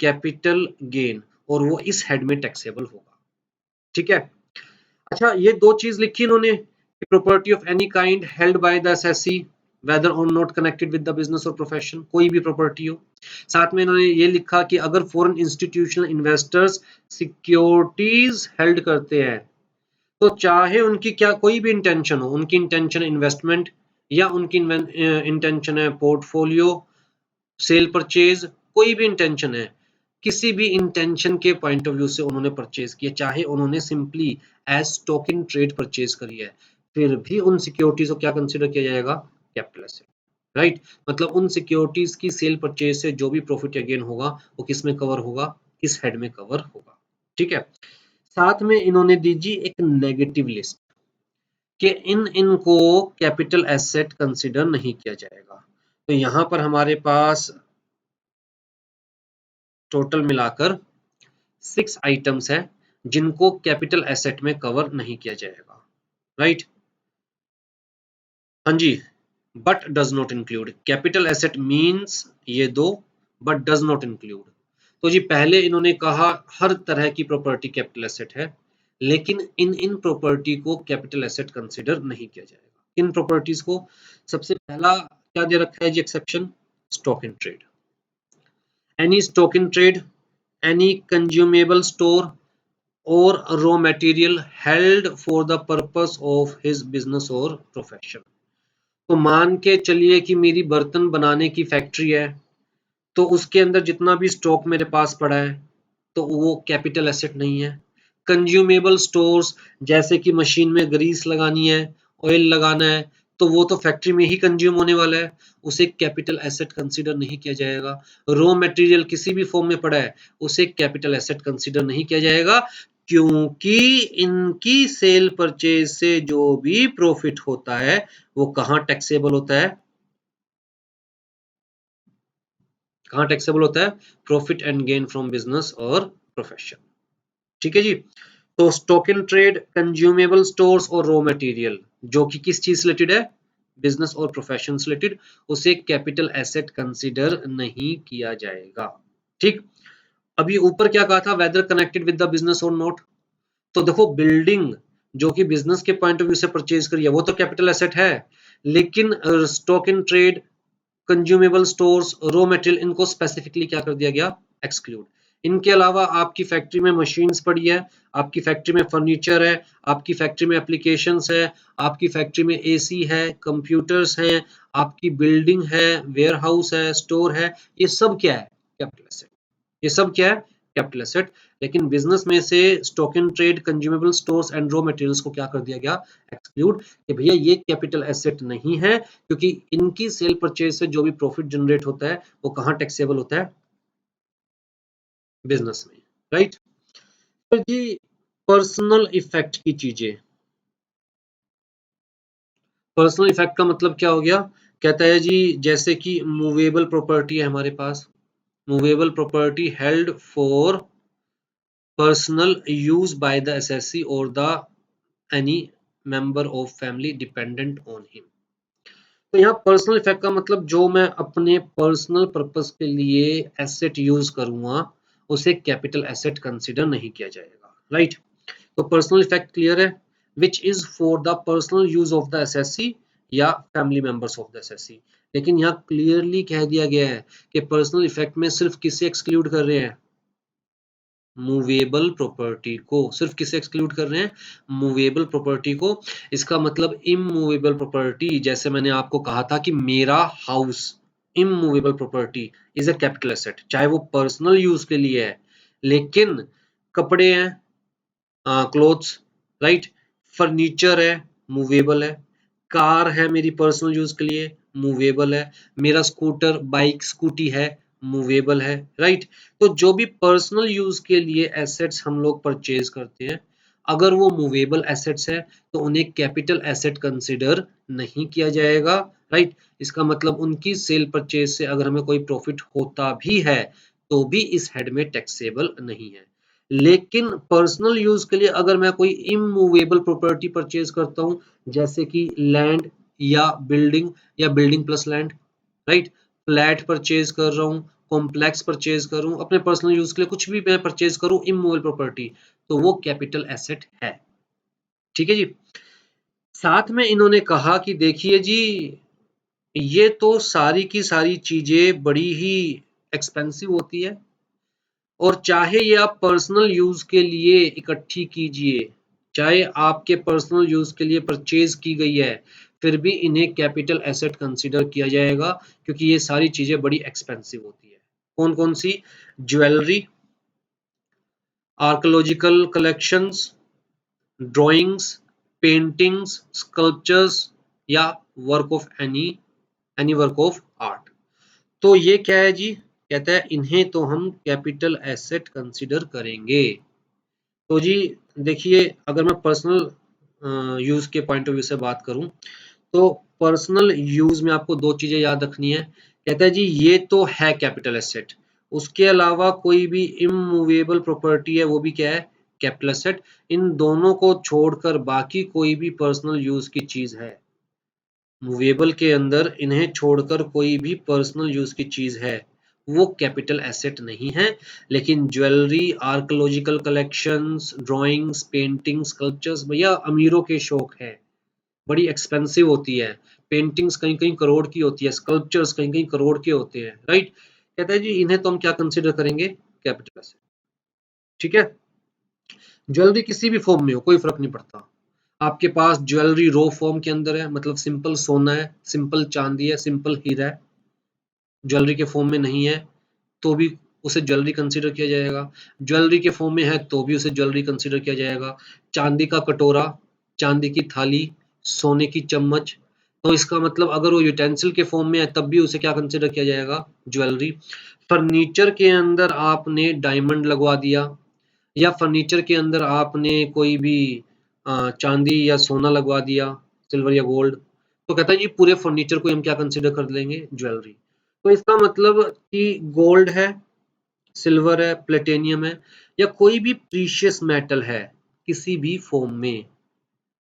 कैपिटल गेन, और वो इस हेड में टैक्सेबल होगा, ठीक है। अच्छा ये दो चीज लिखी इन्होंने, property of any kind held by the assessee whether और not connected with the business और प्रोफेशन, कोई भी प्रॉपर्टी हो। साथ में इन्होंने ये लिखा कि अगर foreign institutional investors securities held करते हैं तो चाहे उनकी क्या कोई भी इंटेंशन हो, उनकी इंटेंशन इन्वेस्टमेंट या उनकी इंटेंशन है पोर्टफोलियो सेल परचेज, कोई भी इंटेंशन है, किसी भी इंटेंशन के पॉइंट ऑफ व्यू से उन्होंने परचेज किया, चाहे उन्होंने simply as stock in trade purchase करी है, फिर भी उन सिक्योरिटीज को क्या कंसीडर किया जाएगा, कैपिटल एसेट, राइट। मतलब उन सिक्योरिटीज की सेल परचेज से जो भी प्रॉफिट या गेन होगा वो किस में कवर होगा, इस हेड में कवर होगा, ठीक है। साथ में इन्होंने दीजिए एक नेगेटिव लिस्ट कि इनको कैपिटल एसेट कंसीडर नहीं किया जाएगा। तो यहां पर हमारे पास टोटल मिलाकर 6 आइटम्स है जिनको कैपिटल एसेट में कवर नहीं किया जाएगा, राइट। हाँ जी, but does not include capital asset means ये दो, बट डज नॉट इंक्लूड। तो जी पहले इन्होंने कहा हर तरह की प्रॉपर्टी कैपिटल एसेट है, लेकिन इन प्रॉपर्टी को कैपिटल एसेट कंसीडर नहीं किया जाएगा। इन प्रॉपर्टीज को सबसे पहला क्या दे रखा है जी exception, stock in trade, any stock in trade, any consumable store or raw material held for the purpose of his business or profession। तो मान के चलिए कि मेरी बर्तन बनाने की फैक्ट्री है, तो उसके अंदर जितना भी स्टॉक मेरे पास पड़ा है तो वो कैपिटल एसेट नहीं है। कंज्यूमेबल स्टोर्स जैसे कि मशीन में ग्रीस लगानी है, ऑयल लगाना है, तो वो तो फैक्ट्री में ही कंज्यूम होने वाला है, उसे कैपिटल एसेट कंसीडर नहीं किया जाएगा। रॉ मटेरियल किसी भी फॉर्म में पड़ा है उसे कैपिटल एसेट कंसीडर नहीं किया जाएगा, क्योंकि इनकी सेल परचेज से जो भी प्रॉफिट होता है वो कहां टैक्सेबल होता है, कहां टैक्सेबल होता है, profit and gain from business और प्रोफेशन, ठीक है जी। तो stock in trade, consumable stores और रॉ मटेरियल जो कि किस चीज से रिलेटेड है, बिजनेस और प्रोफेशन से रिलेटेड, उसे कैपिटल एसेट कंसीडर नहीं किया जाएगा, ठीक। अभी ऊपर क्या कहा था, whether connected with the business और नॉट। तो देखो बिल्डिंग जो कि बिजनेस के पॉइंट ऑफ व्यू से परचेज करी है वो तो कैपिटल एसेट है, लेकिन stock in trade, consumable stores, raw material, इनको स्पेसिफिकली क्या कर दिया गया, एक्सक्लूड। इनके अलावा आपकी फैक्ट्री में मशीन्स पड़ी है, आपकी फैक्ट्री में फर्नीचर है, आपकी फैक्ट्री में एप्लीकेशंस है, आपकी फैक्ट्री में एसी है, कंप्यूटर्स हैं, आपकी बिल्डिंग है, वेयरहाउस है, स्टोर है, ये सब क्या है, कैपिटल एसेट, ये सब क्या है, कैपिटल एसेट। लेकिन बिजनेस में से stock in trade, consumable stores and raw materials को क्या कर दिया गया, एक्सक्लूड, कि भैया ये कैपिटल एसेट नहीं है, क्योंकि इनकी सेल परचेज से जो भी प्रॉफिट जनरेट होता है वो कहां टैक्सेबल होता है, बिजनेस में, राइट। तो जी पर्सनल इफेक्ट की चीजें, पर्सनल इफेक्ट का मतलब क्या हो गया, कहता है जी जैसे कि मूवेबल प्रॉपर्टी है हमारे पास, movable property held for personal use by the assessee और the any member of family dependent on him. तो यहाँ पर्सनल इफेक्ट का मतलब जो मैं अपने पर्सनल पर्पस के लिए एसेट यूज करूंगा उसे कैपिटल एसेट कंसिडर नहीं किया जाएगा, राइट। तो पर्सनल इफेक्ट क्लियर है, which is for the personal use of the assessee या family members of the assessee. लेकिन यहाँ क्लियरली कह दिया गया है कि पर्सनल इफेक्ट में सिर्फ किसे एक्सक्लूड कर रहे हैं, मूवेबल प्रॉपर्टी को। सिर्फ किसे एक्सक्लूड कर रहे हैं, मूवेबल प्रॉपर्टी को। इसका मतलब इमूवेबल प्रॉपर्टी, जैसे मैंने आपको कहा था कि मेरा house immovable property is a capital asset, चाहे वो पर्सनल यूज के लिए है, लेकिन कपड़े हैं, क्लोथ्स, राइट, फर्नीचर है, मूवेबल है, कार है मेरी पर्सनल यूज के लिए, मूवेबल है, मेरा स्कूटर बाइक स्कूटी है, मूवेबल है, राइट। तो जो भी पर्सनल यूज के लिए एसेट्स हम लोग परचेज करते हैं, अगर वो मूवेबल एसेट्स है तो उन्हें कैपिटल एसेट कंसिडर नहीं किया जाएगा, राइट। इसका मतलब उनकी सेल परचेज से अगर हमें कोई प्रॉफिट होता भी है तो भी इस हेड में टैक्सेबल नहीं है। लेकिन पर्सनल यूज के लिए अगर मैं कोई इमूवेबल प्रॉपर्टी परचेज करता हूं, जैसे कि लैंड या building plus land, right, flat purchase कर रहा हूं, कॉम्प्लेक्स परचेज कर रहा हूं, अपने पर्सनल यूज के लिए कुछ भी मैं परचेज करूं इमूवेबल प्रॉपर्टी, तो वो कैपिटल एसेट है, ठीक है जी। साथ में इन्होंने कहा कि देखिए जी ये तो सारी की सारी चीजें बड़ी ही एक्सपेंसिव होती है, और चाहे ये आप पर्सनल यूज के लिए इकट्ठी कीजिए, चाहे आपके पर्सनल यूज के लिए परचेज की गई है, फिर भी इन्हें कैपिटल एसेट कंसीडर किया जाएगा, क्योंकि ये सारी चीजें बड़ी एक्सपेंसिव होती है। कौन कौन सी? Jewellery, archaeological collections, drawings, paintings, sculptures, या work of any work of art. तो ये क्या है जी, कहता है इन्हें तो हम कैपिटल एसेट कंसीडर करेंगे। तो जी देखिए, अगर मैं पर्सनल यूज के पॉइंट ऑफ व्यू से बात करूं, तो पर्सनल यूज में आपको दो चीजें याद रखनी है। कहता है जी ये तो है कैपिटल एसेट, उसके अलावा कोई भी इमूवेबल प्रॉपर्टी है वो भी क्या है, कैपिटल एसेट। इन दोनों को छोड़कर बाकी कोई भी पर्सनल यूज की चीज है, मूवेबल के अंदर इन्हें छोड़कर कोई भी पर्सनल यूज की चीज है, वो कैपिटल एसेट नहीं है। लेकिन jewellery, archaeological collections, drawings, paintings, sculptures भैया अमीरों के शौक है, बड़ी एक्सपेंसिव होती है। पेंटिंग्स कहीं कहीं करोड़ की होती है, स्कल्पचर्स कहीं कहीं करोड़ के होते हैं, राइट। कहता है जी इन्हें तो हम क्या कंसिडर करेंगे, कैपिटल एसेट, ठीक है। ज्वेलरी किसी भी फॉर्म में हो कोई फर्क नहीं पड़ता, आपके पास ज्वेलरी रो फॉर्म के अंदर है, मतलब सिंपल सोना है, सिंपल चांदी है, सिंपल हीरा है, ज्वेलरी के फॉर्म में नहीं है तो भी उसे ज्वेलरी कंसीडर किया जाएगा, ज्वेलरी के फॉर्म में है तो भी उसे ज्वेलरी कंसीडर किया जाएगा। चांदी का कटोरा, चांदी की थाली, सोने की चम्मच, तो इसका मतलब अगर वो यूटेंसिल के फॉर्म में है तब भी उसे क्या कंसीडर किया जाएगा, ज्वेलरी। फर्नीचर के अंदर आपने डायमंड लगवा दिया, या फर्नीचर के अंदर आपने कोई भी चांदी या सोना लगवा दिया, सिल्वर या गोल्ड, तो कहता है जी पूरे फर्नीचर को हम क्या कंसीडर कर लेंगे, ज्वेलरी। तो इसका मतलब कि गोल्ड है, सिल्वर है, प्लेटिनियम है, या कोई भी प्रीशियस मेटल है किसी भी फॉर्म में,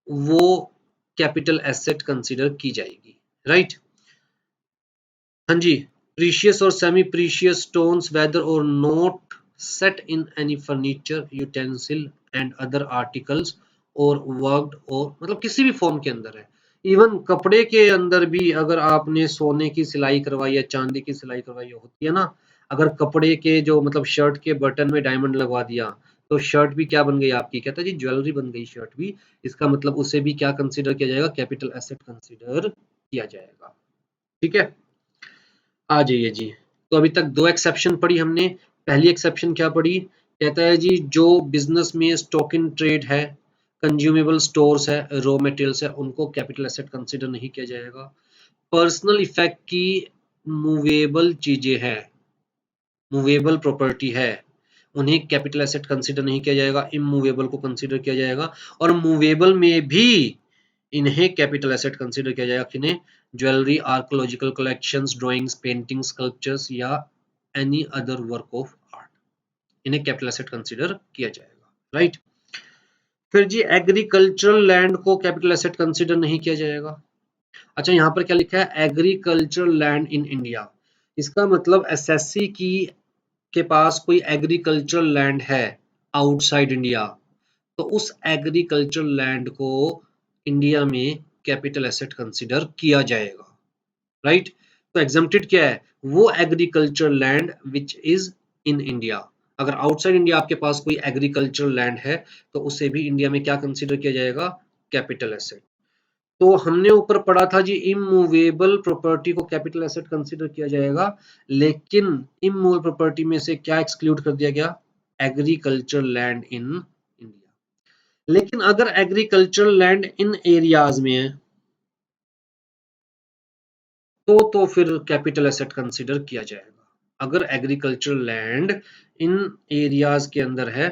वो कैपिटल एसेट कंसीडर की जाएगी, राइट। हाँ जी, प्रीशियस और सेमी प्रीशियस स्टोन्स वेदर और not set in any furniture utensil and other articles और वर्कड, और मतलब किसी भी फॉर्म के अंदर है। इवन कपड़े के अंदर भी अगर आपने सोने की सिलाई करवाई या चांदी की सिलाई करवाई होती है ना, अगर कपड़े के जो मतलब शर्ट के बटन में डायमंड लगवा दिया तो शर्ट भी क्या बन गई आपकी, कहता है जी ज्वेलरी बन गई शर्ट भी। इसका मतलब उसे भी क्या कंसीडर किया जाएगा, कैपिटल एसेट कंसीडर किया जाएगा, ठीक है। आ जाइए जी, तो अभी तक दो एक्सेप्शन पढ़ी हमने। पहली एक्सेप्शन क्या पढ़ी, कहता है जी जो बिजनेस में स्टॉक इन ट्रेड है, कंज्यूमेबल स्टोर्स है, रॉ मटेरियल्स है, उनको कैपिटल एसेट कंसीडर नहीं किया जाएगा। पर्सनल इफेक्ट की मूवेबल चीजें हैं, मूवेबल प्रॉपर्टी है, उन्हें कैपिटल एसेट कंसीडर नहीं किया जाएगा, इमूवेबल को कंसीडर किया जाएगा। और मूवेबल में भी इन्हें कैपिटल एसेट कंसिडर किया जाएगा। किन्हें? Jewellery, archaeological collections, drawings, painting, sculptures या any other work of art, इन्हें कैपिटल एसेट कंसिडर किया जाएगा, राइट। फिर जी एग्रीकल्चरल लैंड को कैपिटल एसेट कंसिडर नहीं किया जाएगा। अच्छा, यहाँ पर क्या लिखा है? Agricultural land in India. इसका मतलब एसएससी की के पास कोई एग्रीकल्चरल लैंड है आउटसाइड इंडिया, तो उस एग्रीकल्चरल लैंड को इंडिया में कैपिटल एसेट कंसिडर किया जाएगा, राइट। तो एग्जम्प्टेड क्या है? वो agricultural land which is in India. अगर आउटसाइड इंडिया आपके पास कोई एग्रीकल्चरल लैंड है तो उसे भी इंडिया में क्या कंसिडर किया जाएगा? Capital asset. तो हमने ऊपर पढ़ा था जी इमूवेबल प्रॉपर्टी को कैपिटल एसेट कंसिडर किया जाएगा, लेकिन इमूवेबल प्रॉपर्टी में से क्या एक्सक्लूड कर दिया गया? Agricultural land in India. लेकिन अगर एग्रीकल्चरल लैंड इन एरियाज में है तो फिर कैपिटल एसेट कंसिडर किया जाएगा। अगर एग्रीकल्चरल लैंड इन एरियाज के अंदर है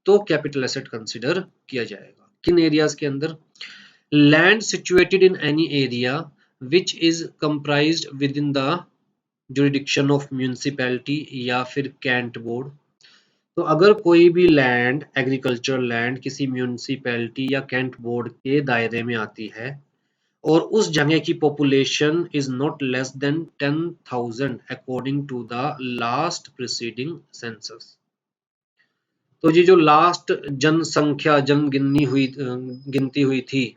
तो कैपिटल एसेट कंसिडर किया जाएगा। किन एरियाज के अंदर? Land situated in any area which is comprised with in the jurisdiction of municipality या फिर कैंट बोर्ड। तो अगर कोई भी लैंड, एग्रीकल्चरल लैंड किसी म्यूनिसिपैलिटी या कैंट बोर्ड के दायरे में आती है और उस जगह की population is not less than 10,000 according to the last preceding census. तो ये जो लास्ट जनसंख्या गिनती हुई थी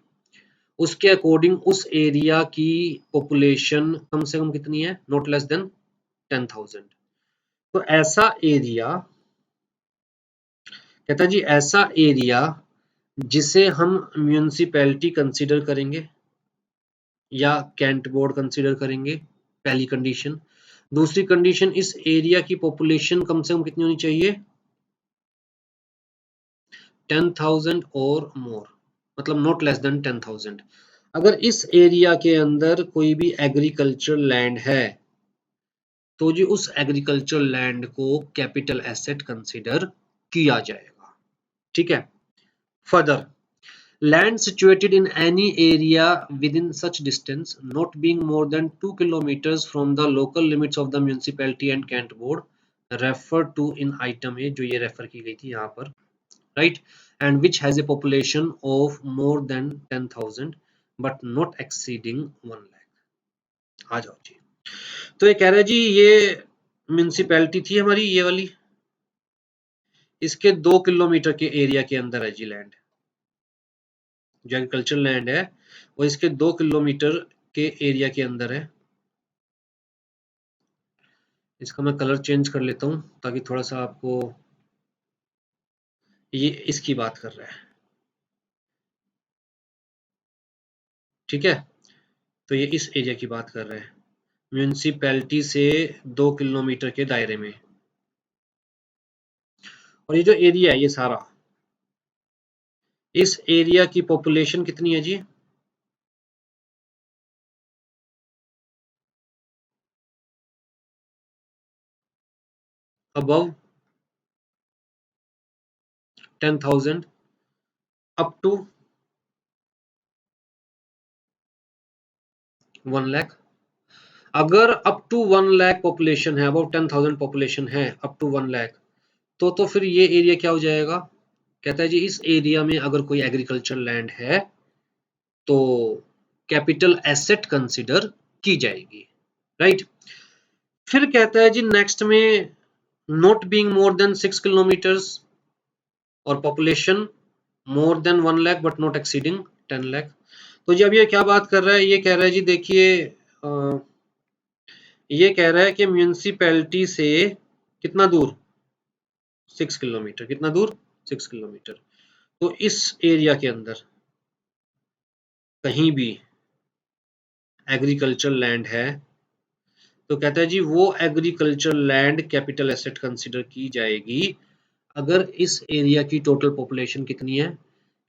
उसके अकॉर्डिंग उस एरिया की पॉपुलेशन कम से कम कितनी है? Not less than 10,000। तो ऐसा एरिया, कहता जी ऐसा एरिया जिसे हम म्यूनिसिपैलिटी कंसीडर करेंगे या कैंट बोर्ड कंसीडर करेंगे, पहली कंडीशन। दूसरी कंडीशन, इस एरिया की पॉपुलेशन कम से कम कितनी होनी चाहिए? 10,000 और मोर, मतलब नॉट लेस देन 10,000। अगर इस एरिया के अंदर कोई भी एग्रीकल्चरल लैंड है तो जी उस एग्रीकल्चरल लैंड को कैपिटल एसेट कंसीडर किया जाएगा, ठीक है। Further, land situated in any area within such distance not being more than 2 kilometers from the local limits of the municipality and cant board referred to in item A, जो ये refer की गई थी यहाँ पर, right, and which has a population of more than 10,000 but not exceeding 1 lakh। आ जाओ जी। तो ये कह रहा है जी ये म्यूनिसिपैलिटी थी हमारी, ये वाली, इसके 2 किलोमीटर के एरिया के अंदर है जी लैंड, जो एग्रीकल्चरल लैंड है वो इसके 2 किलोमीटर के एरिया के अंदर है। इसका मैं कलर चेंज कर लेता हूँ ताकि थोड़ा सा आपको, ये इसकी बात कर रहा है, ठीक है। तो ये इस एरिया की बात कर रहा है, म्यूनिसिपैलिटी से 2 किलोमीटर के दायरे में। और ये जो एरिया है ये सारा, इस एरिया की पॉपुलेशन कितनी है जी? Above 10,000 up to 1 lakh. अगर अप टू 1 लाख पॉपुलेशन है, अबव 10,000 पॉपुलेशन है, अप टू 1 लाख, तो फिर ये एरिया क्या हो जाएगा? कहता है जी इस एरिया में अगर कोई एग्रीकल्चर लैंड है तो कैपिटल एसेट कंसिडर की जाएगी, राइट। फिर कहता है जी नेक्स्ट में, not being more than 6 kilometres और population more than 1 lakh but not exceeding 10 lakh. तो जी अब ये क्या बात कर रहा है? ये कह रहा है जी देखिए, ये कह रहा है कि म्यूनिसिपैलिटी से कितना दूर? 6 किलोमीटर। कितना दूर? 6 किलोमीटर। तो इस एरिया के अंदर कहीं भी एग्रीकल्चर लैंड है तो कहता है जी वो agriculture land capital asset consider की जाएगी अगर इस एरिया की टोटल पॉपुलेशन कितनी है?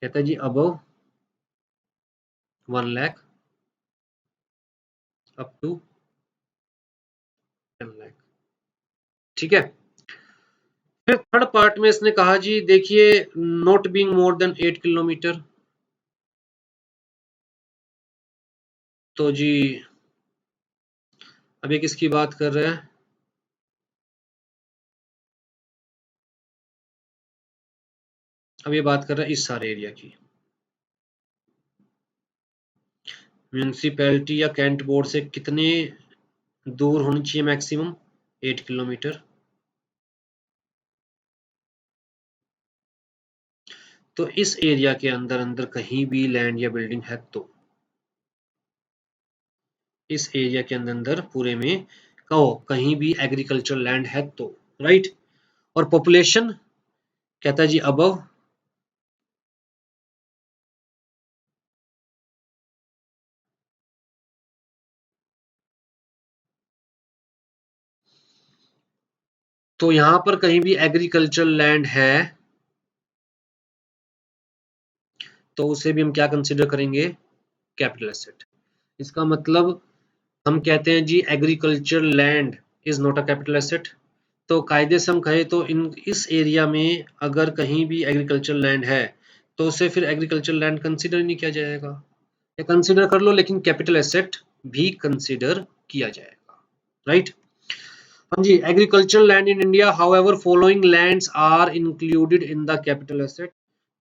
कहता है जी above 1 lakh up to 10 lakh, ठीक है। फिर थर्ड पार्ट में इसने कहा जी देखिए, not being more then 8 kilometre, तो जी अब ये किसकी बात कर रहे हैं? अब ये बात कर रहे हैं इस सारे एरिया की। म्यूनिसिपैलिटी या कैंट बोर्ड से कितने दूर होनी चाहिए मैक्सिमम? 8 किलोमीटर। तो इस एरिया के अंदर अंदर कहीं भी लैंड या बिल्डिंग है तो इस एरिया के अंदर अंदर पूरे में कहो कहीं भी एग्रीकल्चर लैंड है तो, राइट। और पॉपुलेशन कहता है जी अबव। तो यहां पर कहीं भी एग्रीकल्चर लैंड है तो उसे भी हम क्या कंसिडर करेंगे? Capital asset. इसका मतलब हम कहते हैं जी agriculture land is not a capital asset. तो कायदे से हम कहें तो इस एरिया में अगर कहीं भी एग्रीकल्चर लैंड है तो उसे फिर एग्रीकल्चर लैंड कंसिडर नहीं किया जाएगा, या कंसिडर कर लो लेकिन कैपिटल एसेट भी कंसिडर किया जाएगा, राइट। हाँ जी, agricultural land in India however following lands are included in the capital asset.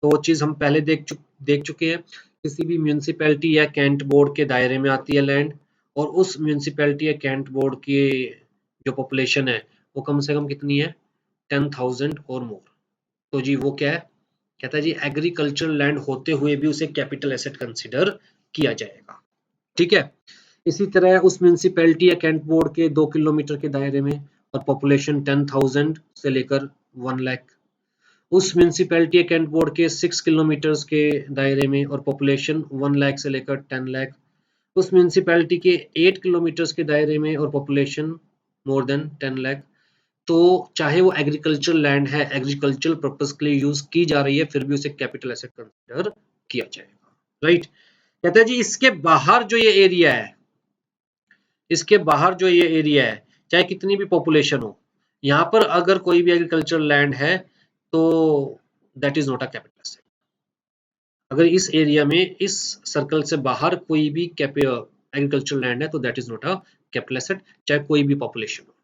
तो वो चीज हम पहले देख चुके हैं। किसी भी म्यूनिसिपैलिटी या कैंट बोर्ड के दायरे में आती है लैंड, और उस म्यूनिसिपैलिटी या कैंट बोर्ड की जो पॉपुलेशन है वो कम से कम कितनी है? 10,000 और मोर। तो जी वो क्या है? कहता है जी एग्रीकल्चरल लैंड होते हुए भी उसे कैपिटल एसेट कंसिडर किया जाएगा, ठीक है। इसी तरह उस म्यूनिसिपैलिटी या कैंट बोर्ड के 2 किलोमीटर के दायरे में और पॉपुलेशन 10,000 से लेकर 1 लाख, उस म्यूनिसिपैलिटी या कैंट बोर्ड के 6 किलोमीटर्स के दायरे में और पॉपुलेशन 1 लाख से लेकर 10 लाख, उस म्यूनिसिपैलिटी के 8 किलोमीटर्स के दायरे में और पॉपुलेशन मोर देन 10 लाख। तो चाहे वो एग्रीकल्चर लैंड है, एग्रीकल्चर पर्पस के लिए यूज की जा रही है, फिर भी उसे कैपिटल एसेट कंसिडर किया जाएगा, राइट। कहते हैं जी इसके बाहर जो ये एरिया है, इसके बाहर जो ये एरिया है, चाहे कितनी भी पॉपुलेशन हो, यहाँ पर अगर कोई भी एग्रीकल्चर लैंड है तो that is not a capital asset. अगर इस एरिया में इस सर्कल से बाहर कोई भी एग्रीकल्चर लैंड है तो that is not a capital asset, चाहे कोई भी पॉपुलेशन हो,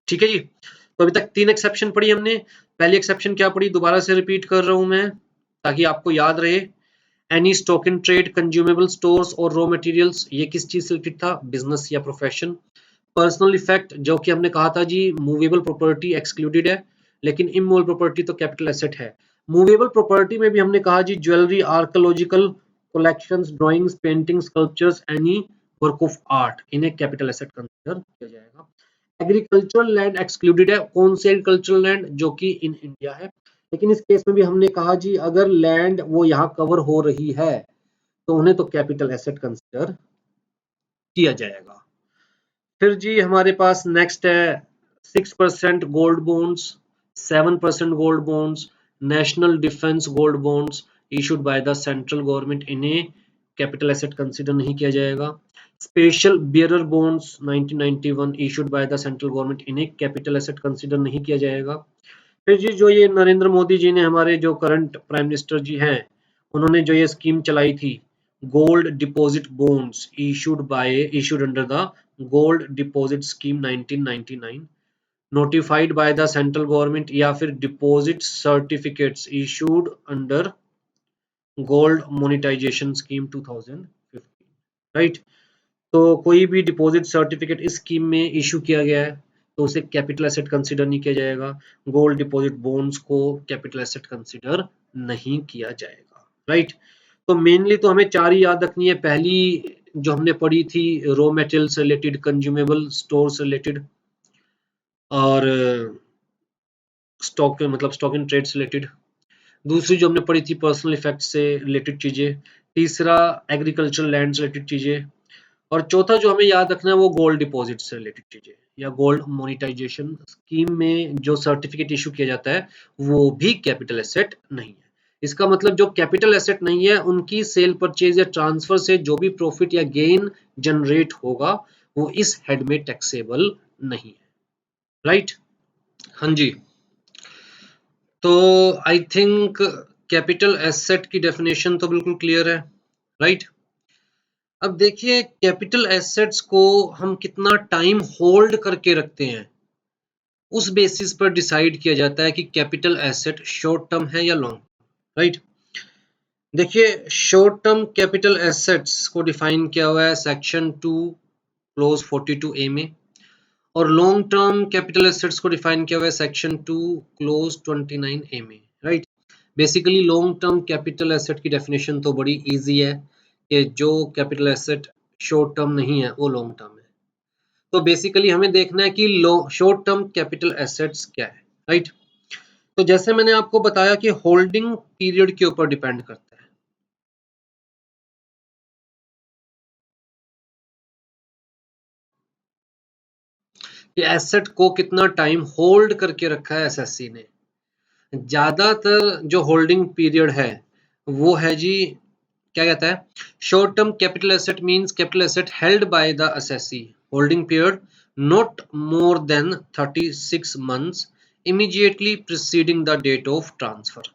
ठीक है जी। तो अभी तक 3 एक्सेप्शन पढ़ी हमने। पहली एक्सेप्शन क्या पढ़ी, दोबारा से रिपीट कर रहा हूं मैं ताकि आपको याद रहे। Any stock in trade, consumable stores और रॉ मटेरियल्स, ये किस चीज से रिलेटेड था? बिजनेस या प्रोफेशन। पर्सनल इफेक्ट जो कि हमने कहा था जी मूवेबल प्रॉपर्टी एक्सक्लूडेड है, लेकिन इमूवेबल प्रॉपर्टी तो कैपिटल एसेट है। मूवेबल प्रॉपर्टी में भी हमने कहा जी jewellery, archaeological collections, drawings, painting, sculptures, any work of art, इन्हें कैपिटल एसेट कंसीडर किया जाएगा। एग्रीकल्चरल लैंड एक्सक्लूडेड है। कौन से एग्रीकल्चरल लैंड? जो कि इन इंडिया है। लेकिन इस केस में भी हमने कहा जी अगर लैंड वो यहाँ कवर हो रही है तो उन्हें तो कैपिटल एसेट कंसीडर किया जाएगा। फिर जी हमारे पास नेक्स्ट है 6% gold bonds, 7% gold bonds, national defence gold bonds issued by the central government, इन्हें कैपिटल एसेट कंसीडर नहीं किया जाएगा। Special bearer bonds 1991 issued by the central government, इन्हें कैपिटल एसेट कंसीडर नहीं किया जाएगा। फिर जी जो ये नरेंद्र मोदी जी ने, हमारे जो करंट प्राइम मिनिस्टर जी हैं, उन्होंने जो ये स्कीम चलाई थी gold deposit bonds issued under the gold deposit scheme 1999, notified by the central government, या फिर deposit certificates issued under gold monetisation scheme 2015, right. तो कोई भी डिपॉजिट सर्टिफिकेट इस स्कीम में इशू किया गया है तो उसे कैपिटल एसेट कंसीडर नहीं किया जाएगा। गोल्ड डिपॉजिट बॉन्ड्स को कैपिटल एसेट कंसीडर नहीं किया जाएगा, राइट। तो मेनली तो हमें 4 ही याद रखनी है। पहली जो हमने पढ़ी थी रॉ मटेरियल से रिलेटेड, कंज्यूमेबल स्टोर से रिलेटेड, और स्टॉक मतलब स्टॉक इन ट्रेड से रिलेटेड। दूसरी जो हमने पढ़ी थी पर्सनल इफेक्ट से रिलेटेड चीजें। तीसरा एग्रीकल्चर लैंड से रिलेटेड चीजें। और चौथा जो हमें याद रखना है वो गोल्ड डिपॉजिट से रिलेटेड चीजें, या गोल्ड मोनेटाइजेशन स्कीम में जो सर्टिफिकेट इशू किया जाता है वो भी कैपिटल एसेट नहीं है। इसका मतलब जो कैपिटल एसेट नहीं है उनकी सेल, परचेज या ट्रांसफर से जो भी प्रॉफिट या गेन जनरेट होगा वो इस हेड में टैक्सेबल नहीं है, राइट। हाँ जी। तो आई थिंक कैपिटल एसेट की डेफिनेशन तो बिल्कुल क्लियर है, राइट। अब देखिए कैपिटल एसेट्स को हम कितना टाइम होल्ड करके रखते हैं, उस बेसिस पर डिसाइड किया जाता है कि कैपिटल एसेट शॉर्ट टर्म है या लॉन्ग, राइट। देखिए शॉर्ट टर्म कैपिटल एसेट्स को डिफाइन किया हुआ है सेक्शन 2 क्लोज 42 ए में, और लॉन्ग टर्म कैपिटल एसेट्स को डिफाइन किया हुआ है सेक्शन 2 क्लोज 29 ए में, right. Basically long term capital asset की डेफिनेशन तो बड़ी इजी है कि जो कैपिटल एसेट शॉर्ट टर्म नहीं है वो लॉन्ग टर्म है। तो बेसिकली हमें देखना है कि शॉर्ट टर्म कैपिटल एसेट्स क्या है, राइट। तो जैसे मैंने आपको बताया कि होल्डिंग पीरियड के ऊपर डिपेंड करता है। कि एसेट को कितना टाइम होल्ड करके रखा है एसएससी ने। ज्यादातर जो होल्डिंग पीरियड है वो है जी, क्या कहता है, short term capital asset means capital asset held by the assessee, holding period not more than 36 months immediately preceding the date of transfer.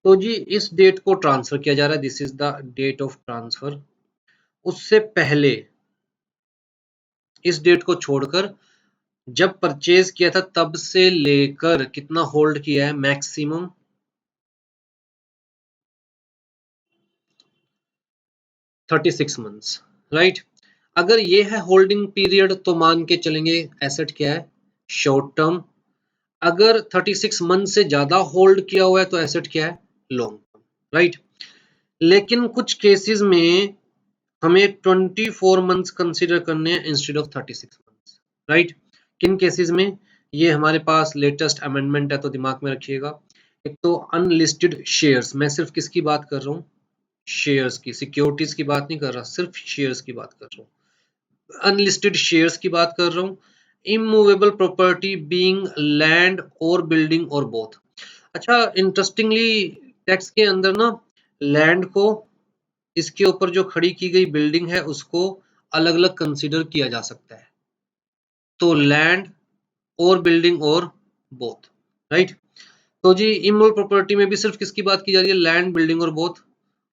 तो जी इस डेट को ट्रांसफर किया जा रहा है, this is the date of transfer. उससे पहले इस डेट को छोड़कर जब परचेज किया था तब से लेकर कितना होल्ड किया है, मैक्सिमम 36 मंथ्स, राइट। अगर ये है होल्डिंग पीरियड तो मान के चलेंगे एसेट क्या है, शॉर्ट टर्म। अगर 36 मंथ से ज्यादा होल्ड किया हुआ है तो एसेट क्या है, लॉन्ग टर्म, राइट। लेकिन कुछ केसेस में हमें 24 मंथ्स कंसीडर करने हैं इंस्टेड ऑफ 36 मंथ्स, राइट। किन केसेस में, ये हमारे पास लेटेस्ट अमेंडमेंट है तो दिमाग में रखिएगा। एक तो अनलिस्टेड शेयर्स, मैं सिर्फ किसकी बात कर रहा हूँ, शेयर्स की, सिक्योरिटीज की बात नहीं कर रहा, सिर्फ शेयर्स की बात कर रहा हूँ। अनलिस्टेड शेयर्स की बात कर रहा हूँ। इमूवेबल प्रॉपर्टी बीइंग लैंड और बिल्डिंग और बोथ। अच्छा इंटरेस्टिंगली टैक्स के अंदर ना लैंड को, इसके ऊपर जो खड़ी की गई बिल्डिंग है उसको अलग अलग कंसीडर किया जा सकता है। तो लैंड और बिल्डिंग और बोथ, राइट। तो जी इमूवेबल प्रॉपर्टी में भी सिर्फ किसकी बात की जा रही है, लैंड बिल्डिंग और बोथ।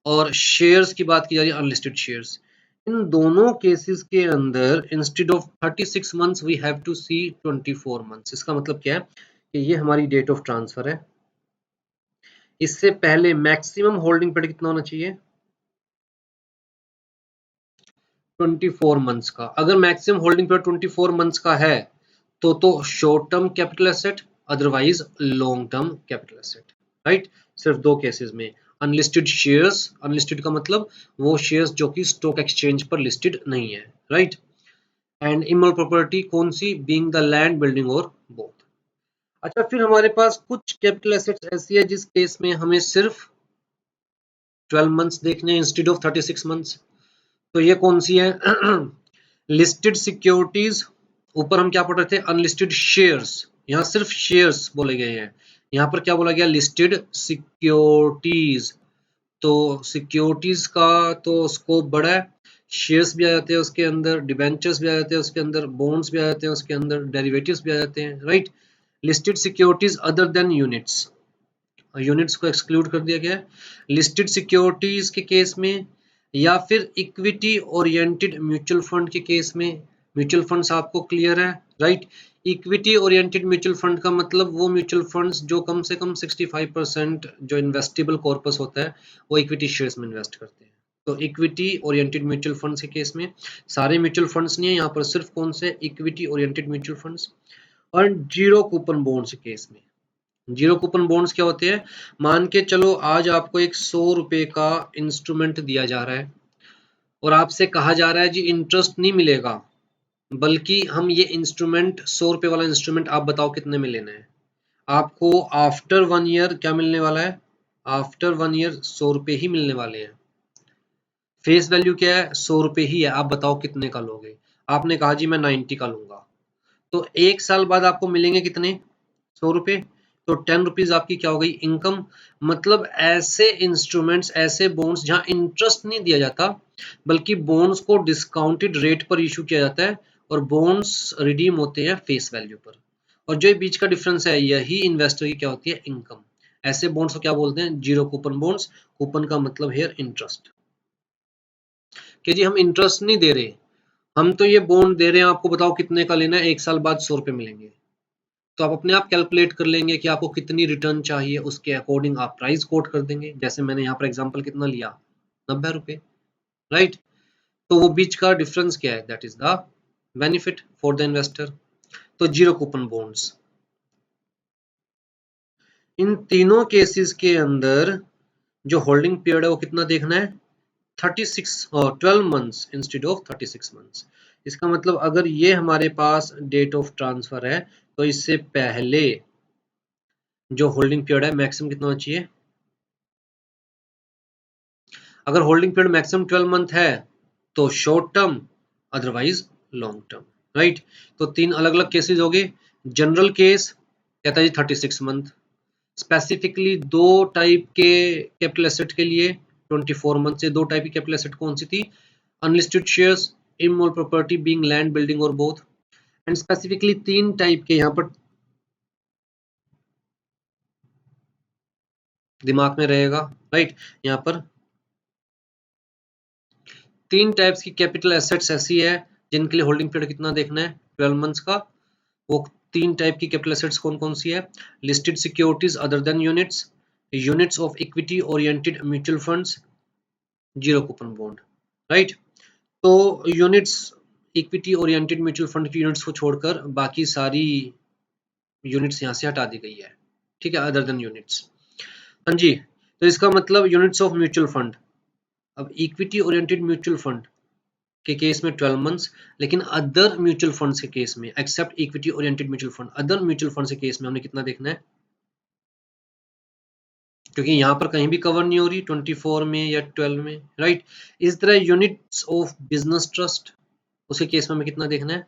और शेयर्स की बात की जा रही है, अनलिस्टेड शेयर्स। इन दोनों केसेस के अंदर instead of 36 months we have to see 24 months. इसका मतलब क्या है कि ये हमारी डेट ऑफ ट्रांसफर है, इससे पहले मैक्सिमम होल्डिंग पीरियड कितना होना चाहिए, 24 मंथ्स का। अगर मैक्सिमम होल्डिंग पीरियड 24 मंथ्स का है तो short term capital asset, otherwise long term capital asset, right. सिर्फ दो केसेस में, अनलिस्टेड शेयर्स, अनलिस्टेड का मतलब वो शेयर्स जो कि स्टॉक एक्सचेंज पर लिस्टेड नहीं है, राइट। एंड इमूवेबल प्रॉपर्टी कौन सी, बीइंग द लैंड बिल्डिंग और बोथ। अच्छा फिर हमारे पास कुछ कैपिटल एसेट्स ऐसी है जिस केस में हमें सिर्फ 12 मंथ्स देखने इंस्टेड ऑफ 36 मंथ्स। तो ये कौन सी है, लिस्टेड सिक्योरिटीज। ऊपर हम क्या पढ़ रहे थे, अनलिस्टेड शेयर्स, यहाँ सिर्फ शेयर्स बोले गए हैं, यहाँ पर क्या बोला गया, लिस्टेड सिक्योरिटीज। तो सिक्योरिटीज का तो स्कोप बड़ा है, शेयर्स भी आ जाते हैं उसके अंदर, डिबेंचर्स भी आ जाते हैं उसके अंदर, बॉन्ड्स भी आ जाते हैं उसके अंदर, डेरिवेटिव्स भी आ जाते हैं, right. Listed securities other than units, units को एक्सक्लूड कर दिया गया है लिस्टेड सिक्योरिटीज के केस में, या फिर इक्विटी ओरिएंटेड म्यूचुअल फंड के केस में। म्यूचुअल फंड्स आपको क्लियर है, right. Equity oriented mutual fund का मतलब वो म्यूचुअल फंड्स जो कम से कम 65% जो इन्वेस्टेबल कॉर्पस होता है वो इक्विटी शेयर्स में इन्वेस्ट करते हैं। तो इक्विटी ओरिएंटेड म्यूचुअल फंड्स के केस में, सारे म्यूचुअल फंड्स नहीं है यहाँ पर, सिर्फ कौन से, इक्विटी ओरिएंटेड म्यूचुअल फंड्स। और जीरो कूपन बॉन्ड्स के केस में, जीरो कूपन बॉन्ड्स क्या होते हैं, मान के चलो आज आपको एक 100 रुपए का इंस्ट्रूमेंट दिया जा रहा है और आपसे कहा जा रहा है जी इंटरेस्ट नहीं मिलेगा, बल्कि हम ये इंस्ट्रूमेंट 100 रुपए वाला इंस्ट्रूमेंट आप बताओ कितने में लेना है आपको। आफ्टर 1 ईयर क्या मिलने वाला है, आफ्टर 1 ईयर 100 रुपए ही मिलने वाले हैं। फेस वैल्यू क्या है, 100 रुपए ही है, आप बताओ कितने का लोगे। आपने कहा जी मैं 90 का लूंगा, तो 1 साल बाद आपको मिलेंगे कितने, 100 रुपए। तो 10 रुपीज आपकी क्या हो गई, इनकम। मतलब ऐसे इंस्ट्रूमेंट्स, ऐसे बॉन्ड्स जहां इंटरेस्ट नहीं दिया जाता बल्कि बॉन्ड्स को डिस्काउंटेड रेट पर इशू किया जाता है और बॉन्ड्स रिडीम होते हैं फेस वैल्यू पर, और जो बीच का डिफरेंस है यही इन्वेस्टर की क्या होती है, इनकम। ऐसे बॉन्ड्स को क्या बोलते हैं, जीरो कूपन बॉन्ड्स। कूपन का मतलब है इंटरेस्ट। कि जी हम इंटरेस्ट नहीं दे रहे, हम तो ये बॉन्ड दे रहे हैं, आपको बताओ कितने का लेना है, 1 साल बाद 100 रुपए मिलेंगे। तो आप अपने आप कैलकुलेट कर लेंगे कि आपको कितनी रिटर्न चाहिए, उसके अकॉर्डिंग आप प्राइस कोट कर देंगे। जैसे मैंने यहाँ पर एग्जांपल कितना लिया, 90 रुपए, राइट। तो वो बीच का डिफरेंस क्या है, that is the benefit for the investor. तो जीरो कूपन बॉन्ड्स, इन तीनों केसेस के अंदर जो होल्डिंग पीरियड है वो कितना देखना है, 36 और 12 मंथ्स इंस्टेड ऑफ 36 मंथ्स। इसका मतलब अगर ये हमारे पास डेट ऑफ ट्रांसफर है तो इससे पहले जो होल्डिंग पीरियड है मैक्सिमम कितना होना चाहिए। अगर होल्डिंग पीरियड मैक्सिमम 12 मंथ है तो short term, otherwise long term, right. तो तीन अलग अलग केसेस हो गए। जनरल केस कहता है जी 36 मंथ। स्पेसिफिकली दो टाइप के कैपिटल एसेट के लिए 24 मंथ से। दो टाइप की कैपिटल एसेट कौन सी थी, unlisted shares, immovable property being land, building और बोथ। एंड स्पेसिफिकली तीन टाइप के, यहाँ पर दिमाग में रहेगा, राइट। यहाँ पर तीन टाइप्स की कैपिटल एसेट्स ऐसी है जिनके लिए होल्डिंग पीरियड कितना देखना है, 12 मंथ्स का। वो तीन टाइप की कैपिटल एसेट्स कौन कौन सी है, listed securities other than units, units of equity oriented mutual funds, zero coupon bond, right. तो units, equity oriented mutual fund की यूनिट्स को छोड़कर बाकी सारी यूनिट्स यहाँ से हटा दी गई है, ठीक है, अदर देन यूनिट्स। हाँ जी, तो इसका मतलब यूनिट्स ऑफ म्यूचुअल फंड। अब इक्विटी ओरिएंटेड म्यूचुअल फंड के केस में 12 मंथ्स, लेकिन अदर म्यूचुअल फंड्स के केस में, except equity oriented mutual fund, other mutual funds के केस में हमने कितना देखना है, क्योंकि यहाँ पर कहीं भी कवर नहीं हो रही 24 में या 12 में, राइट। इस तरह यूनिट्स ऑफ बिजनेस ट्रस्ट, उसके केस में हमें कितना देखना है,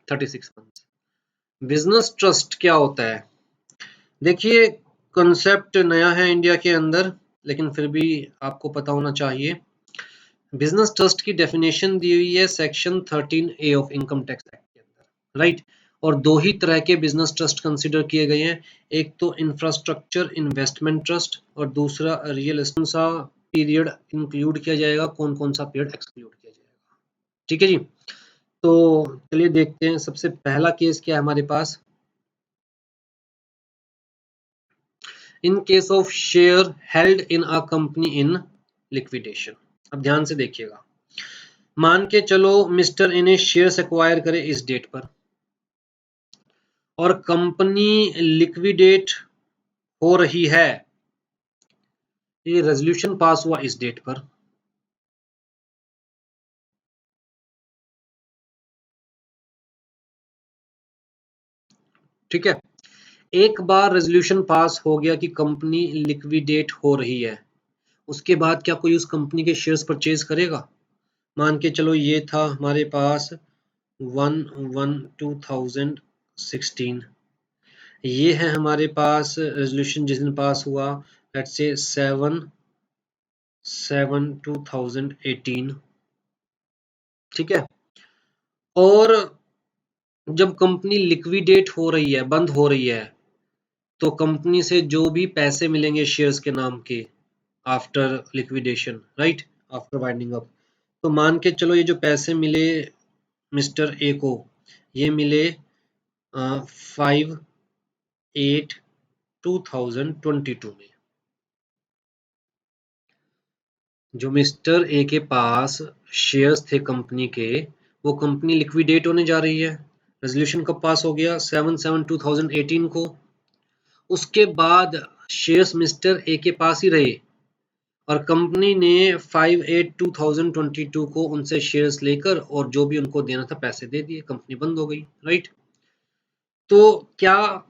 36 मंथ्स। बिजनेस ट्रस्ट क्या होता है, देखिए कॉन्सेप्ट नया है इंडिया के अंदर, लेकिन फिर भी आपको पता होना चाहिए। बिजनेस ट्रस्ट की डेफिनेशन दी हुई है section 13A of income tax act के अंदर, राइट। और दो ही तरह के बिजनेस ट्रस्ट कंसिडर किए गए हैं, एक तो इंफ्रास्ट्रक्चर इन्वेस्टमेंट ट्रस्ट और दूसरा रियल एस्टेट। सा पीरियड इंक्लूड किया जाएगा, कौन कौन सा पीरियड एक्सक्लूड किया जाएगा, ठीक है जी। तो चलिए देखते हैं, सबसे पहला केस क्या है हमारे पास, in case of share held in a company in liquidation. अब ध्यान से देखिएगा, मान के चलो मिस्टर ए ने शेयर्स एक्वायर करे इस डेट पर और कंपनी लिक्विडेट हो रही है, ये रेजोल्यूशन पास हुआ इस डेट पर, ठीक है। एक बार रेजोल्यूशन पास हो गया कि कंपनी लिक्विडेट हो रही है, उसके बाद क्या कोई उस कंपनी के शेयर्स परचेज करेगा। मान के चलो ये था हमारे पास 1/1/2016, ये है हमारे पास रेजोल्यूशन जिस दिन पास हुआ, लेट्स से 7/7/2018, ठीक है। और जब कंपनी लिक्विडेट हो रही है, बंद हो रही है, तो कंपनी से जो भी पैसे मिलेंगे शेयर्स के नाम के after liquidation, right, after winding up, तो मान के चलो ये जो पैसे मिले मिस्टर ए को, ये मिले 5/8/2022 में। जो मिस्टर ए के पास शेयर्स थे कंपनी के, वो कंपनी लिक्विडेट होने जा रही है, रेजोल्यूशन कब पास हो गया, 7/7/2018 को। उसके बाद शेयर्स मिस्टर ए के पास ही रहे और कंपनी ने 5/8/2022 को उनसे शेयर्स लेकर और जो भी उनको देना था पैसे दे दिए, कंपनी बंद हो गई, राइट। तो क्या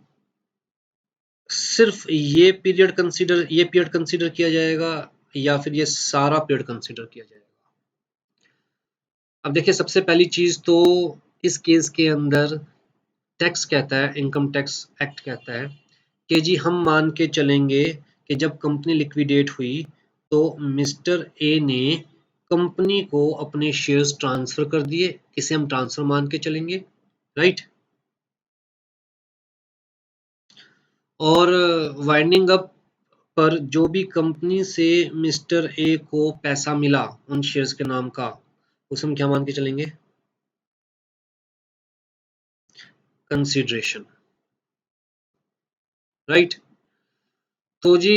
सिर्फ ये पीरियड कंसीडर किया जाएगा या फिर ये सारा पीरियड कंसीडर किया जाएगा। अब देखिए सबसे पहली चीज तो इस केस के अंदर टैक्स कहता है, इनकम टैक्स एक्ट कहता है कि जी हम मान के चलेंगे कि जब कंपनी लिक्विडेट हुई तो मिस्टर ए ने कंपनी को अपने शेयर्स ट्रांसफर कर दिए, इसे हम ट्रांसफर मान के चलेंगे, राइट। और वाइंडिंग अप पर जो भी कंपनी से मिस्टर ए को पैसा मिला उन शेयर्स के नाम का, उसे हम क्या मान के चलेंगे? Consideration, right. तो जी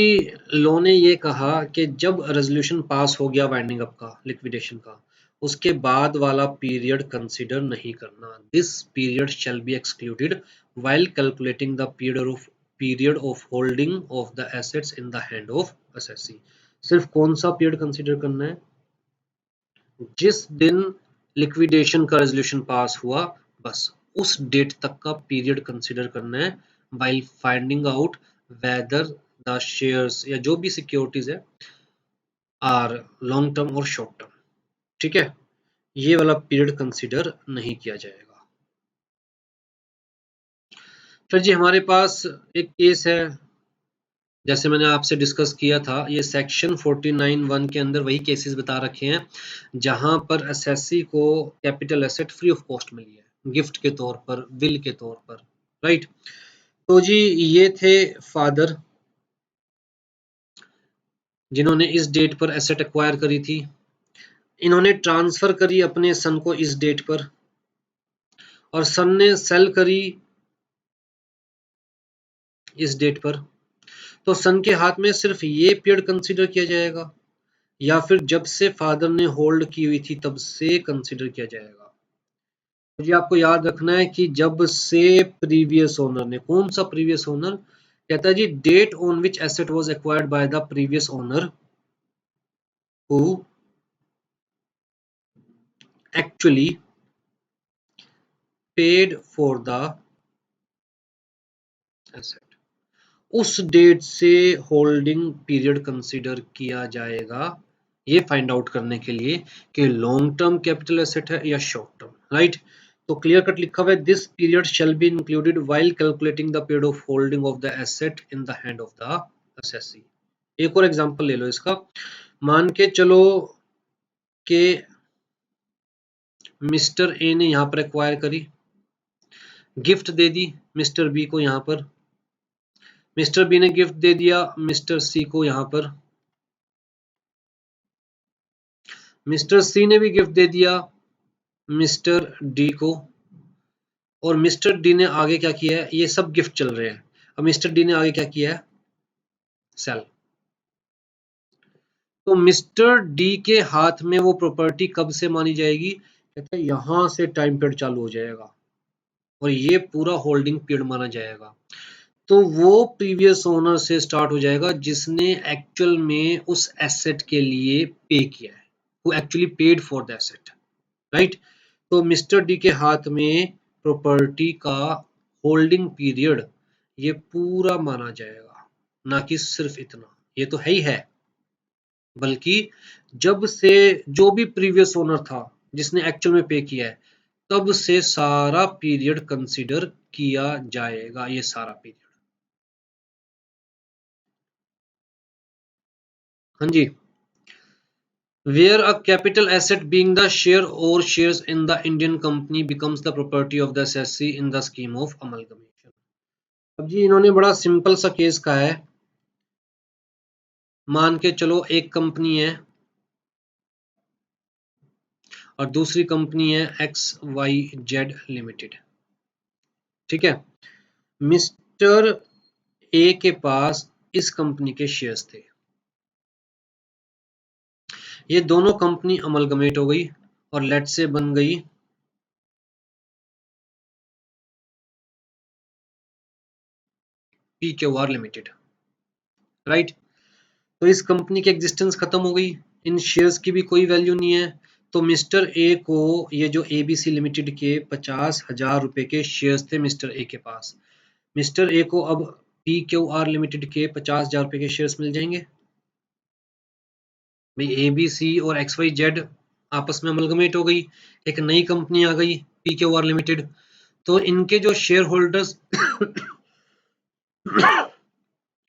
लॉ ने ये कहा कि जब रेजोल्यूशन पास हो गया वाइंडिंग अप का, लिक्विडेशन का, उसके बाद वाला पीरियड कंसीडर नहीं करना। This period shall be excluded while calculating the period of holding of the assets in the hand of assessee. सिर्फ कौन सा पीरियड कंसीडर करना है? जिस दिन लिक्विडेशन का रेजोल्यूशन पास हुआ, बस उस डेट तक का पीरियड कंसीडर करना है while finding out whether the shares या जो भी सिक्योरिटीज है आर लॉन्ग टर्म और शॉर्ट टर्म। ठीक है, ये वाला पीरियड कंसीडर नहीं किया जाएगा। फिर जी हमारे पास एक केस है, जैसे मैंने आपसे डिस्कस किया था, ये सेक्शन 49(1) के अंदर वही केसेस बता रखे हैं जहां पर एसएससी को capital asset free of cost मिली है, गिफ्ट के तौर पर, विल के तौर पर, राइट। तो जी ये थे फादर जिन्होंने इस डेट पर एसेट एक्वायर करी थी, इन्होंने ट्रांसफर करी अपने सन को इस डेट पर, और सन ने सेल करी इस डेट पर। तो सन के हाथ में सिर्फ ये पीरियड कंसीडर किया जाएगा या फिर जब से फादर ने होल्ड की हुई थी तब से कंसीडर किया जाएगा? तो जी आपको याद रखना है कि जब से प्रीवियस ओनर ने, कौन सा प्रीवियस ओनर? कहता है जी date on which asset was acquired by the previous owner who actually paid for the asset, उस डेट से होल्डिंग पीरियड कंसीडर किया जाएगा, ये फाइंड आउट करने के लिए कि लॉन्ग टर्म कैपिटल एसेट है या शॉर्ट टर्म, राइट। तो क्लियर कट लिखा हुआ है, this period shall be included while calculating the period of holding of the asset in the hand of the assessee. एक और एग्जांपल ले लो इसका, मान के चलो कि मिस्टर ए ने यहां पर एक्वायर करी, गिफ्ट दे दी मिस्टर बी को, यहां पर मिस्टर बी ने गिफ्ट दे दिया मिस्टर सी को, यहां पर मिस्टर सी ने भी गिफ्ट दे दिया मिस्टर डी को, और मिस्टर डी ने आगे क्या किया है? ये सब गिफ्ट चल रहे हैं, अब मिस्टर डी ने आगे क्या किया है? सेल। तो मिस्टर डी के हाथ में वो प्रॉपर्टी कब से मानी जाएगी? कहते हैं यहां से टाइम पीरियड चालू हो जाएगा और ये पूरा होल्डिंग पीरियड माना जाएगा। तो वो प्रीवियस ओनर से स्टार्ट हो जाएगा जिसने एक्चुअल में उस एसेट के लिए पे किया है, वो actually paid for the asset, right. तो मिस्टर डी के हाथ में प्रॉपर्टी का होल्डिंग पीरियड ये पूरा माना जाएगा, ना कि सिर्फ इतना, ये तो है ही है, बल्कि जब से जो भी प्रीवियस ओनर था जिसने एक्चुअल में पे किया है तब से सारा पीरियड कंसीडर किया जाएगा, ये सारा पीरियड। हाँ जी, where a capital asset being the share or shares in the Indian company becomes the property of the assessee in the scheme of amalgamation। अब जी इन्होंने बड़ा सिंपल सा केस कहा है, मान के चलो एक कंपनी है और दूसरी कंपनी है XYZ लिमिटेड, ठीक है। मिस्टर ए के पास इस कंपनी के शेयर्स थे, ये दोनों कंपनी अमलगमेट हो गई और लेट से बन गई PQR लिमिटेड, राइट। तो इस कंपनी की एग्जिस्टेंस खत्म हो गई, इन शेयर्स की भी कोई वैल्यू नहीं है। तो मिस्टर ए को ये जो ABC लिमिटेड के 50,000 रुपए के शेयर्स थे मिस्टर ए के पास, मिस्टर ए को अब PQR लिमिटेड के 50,000 रुपए के शेयर्स मिल जाएंगे। भाई ABC और XYZ आपस में अमलगमेट हो गई, एक नई कंपनी आ गई PQR लिमिटेड, तो इनके जो शेयर होल्डर्स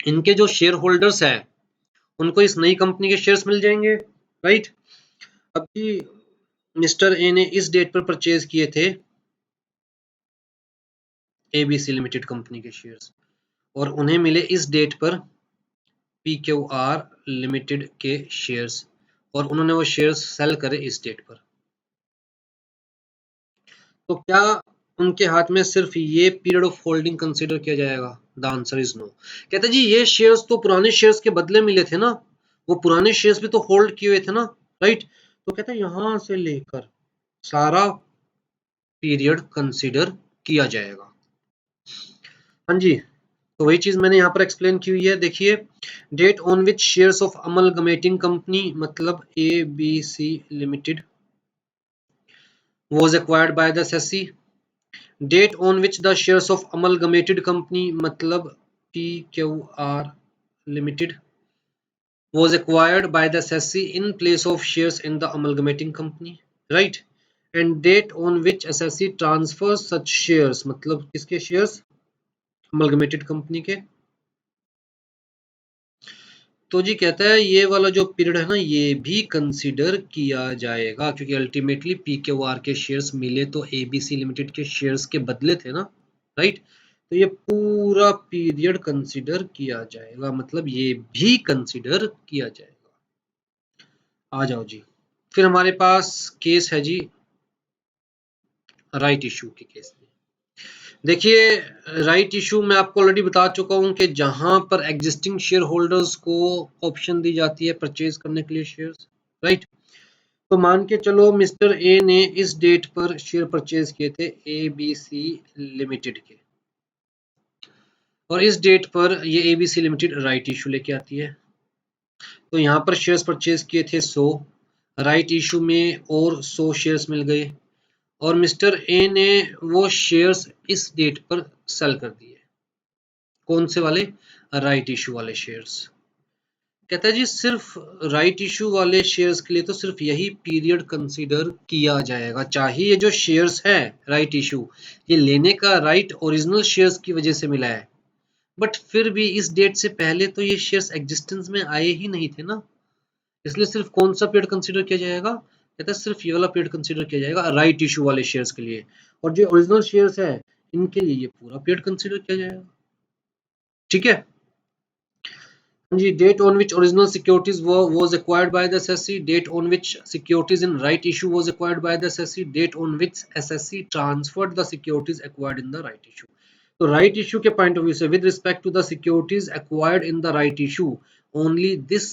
इनके जो शेयर होल्डर्स हैं उनको इस नई कंपनी के शेयर्स मिल जाएंगे, राइट। अभी मिस्टर ए ने इस डेट पर परचेज किए थे ABC लिमिटेड कंपनी के शेयर्स और उन्हें मिले इस डेट पर PQR लिमिटेड के शेयर्स, और उन्होंने वो शेयर्स सेल करे इस डेट पर, तो क्या उनके हाथ में सिर्फ ये पीरियड ऑफ होल्डिंग कंसीडर किया जाएगा? The answer is no. कहते जी ये शेयर्स तो पुराने शेयर्स के बदले मिले थे ना, वो पुराने शेयर्स भी तो होल्ड किए हुए थे ना, राइट? तो कहते हैं यहां से लेकर सारा पीरियड कंसीडर किया जाएगा। हाँ जी, तो वही चीज मैंने यहाँ पर एक्सप्लेन की हुई है। देखिए, date on which shares of amalgamating company मतलब ABC limited was acquired by the SSE, date on which the shares of amalgamated company मतलब PQR limited was acquired by the SSE in place of shares in the amalgamating company, right? And date on which SSE transfers such shares मतलब किसके shares? amalgamated company के। तो जी कहता है ये वाला जो पीरियड है ना ये भी कंसीडर किया जाएगा, क्योंकि अल्टीमेटली PQR के शेयर्स मिले तो ABC लिमिटेड के शेयर्स के बदले थे ना, राइट? तो ये पूरा पीरियड कंसीडर किया जाएगा, मतलब ये भी कंसीडर किया जाएगा। आ जाओ जी, फिर हमारे पास केस है जी राइट इशू के केस में। देखिए, राइट इशू मैं आपको ऑलरेडी बता चुका हूं कि जहां पर एग्जिस्टिंग शेयर होल्डर्स को ऑप्शन दी जाती है परचेज करने के लिए शेयर्स, राइट? तो मान के चलो मिस्टर ए ने इस डेट पर शेयर परचेज किए थे ABC लिमिटेड के, और इस डेट पर ये ABC लिमिटेड राइट इशू लेके आती है। तो यहाँ पर शेयर्स परचेज किए थे 100, राइट इशू में और 100 शेयर्स मिल गए, और मिस्टर ए ने वो शेयर्स इस डेट पर सेल कर दिए। कौन से वाले? राइट इशू वाले शेयर्स। कहता है जी सिर्फ राइट इशू वाले शेयर्स के लिए तो सिर्फ यही पीरियड कंसीडर किया जाएगा, चाहे ये जो शेयर्स है राइट इशू ये लेने का राइट ओरिजिनल शेयर्स की वजह से मिला है, बट फिर भी इस डेट से पहले तो ये शेयर्स एग्जिस्टेंस में आए ही नहीं थे ना, इसलिए सिर्फ कौन सा पीरियड कंसीडर किया जाएगा? कहता है सिर्फ ये वाला पीरियड कंसीडर किया जाएगा राइट इशू वाले शेयर्स के लिए, और जो ओरिजिनल शेयर्स है इनके लिए ये पूरा पीरियड कंसीडर किया जाएगा। ठीक है जी, date on which original securities was acquired by the SSE, date on which securities in right issue was acquired by the SSE, date on which SSE transferred the securities acquired in the right issue। तो right issue के point of view से with respect to the securities acquired in the right issue only this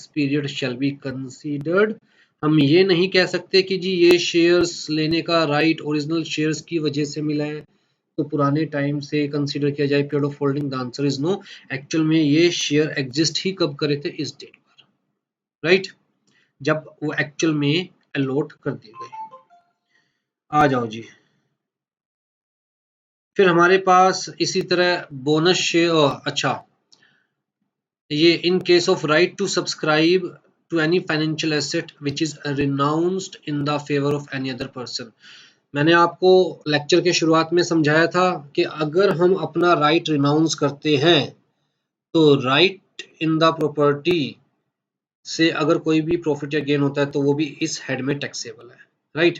period shall be considered। हम ये नहीं कह सकते कि जी ये शेयर्स लेने का राइट ओरिजिनल शेयर्स की वजह से मिला है तो पुराने टाइम से कंसीडर किया जाए period of holding. The answer is no. Actual में ये शेयर एग्जिस्ट ही कब करे थे? इस डेट पर, राइट? जब वो एक्चुअल में अलॉट कर दिए गए। आ जाओ जी, फिर हमारे पास इसी तरह बोनस शेयर। अच्छा, ये in case of right to subscribe to any financial asset which is renounced in the favour of any other person. मैंने आपको लेक्चर के शुरुआत में समझाया था कि अगर हम अपना राइट रिनाउंस करते हैं तो राइट इन द प्रॉपर्टी से अगर कोई भी प्रॉफिट या गेन होता है तो वो भी इस हेड में टैक्सेबल है, राइट?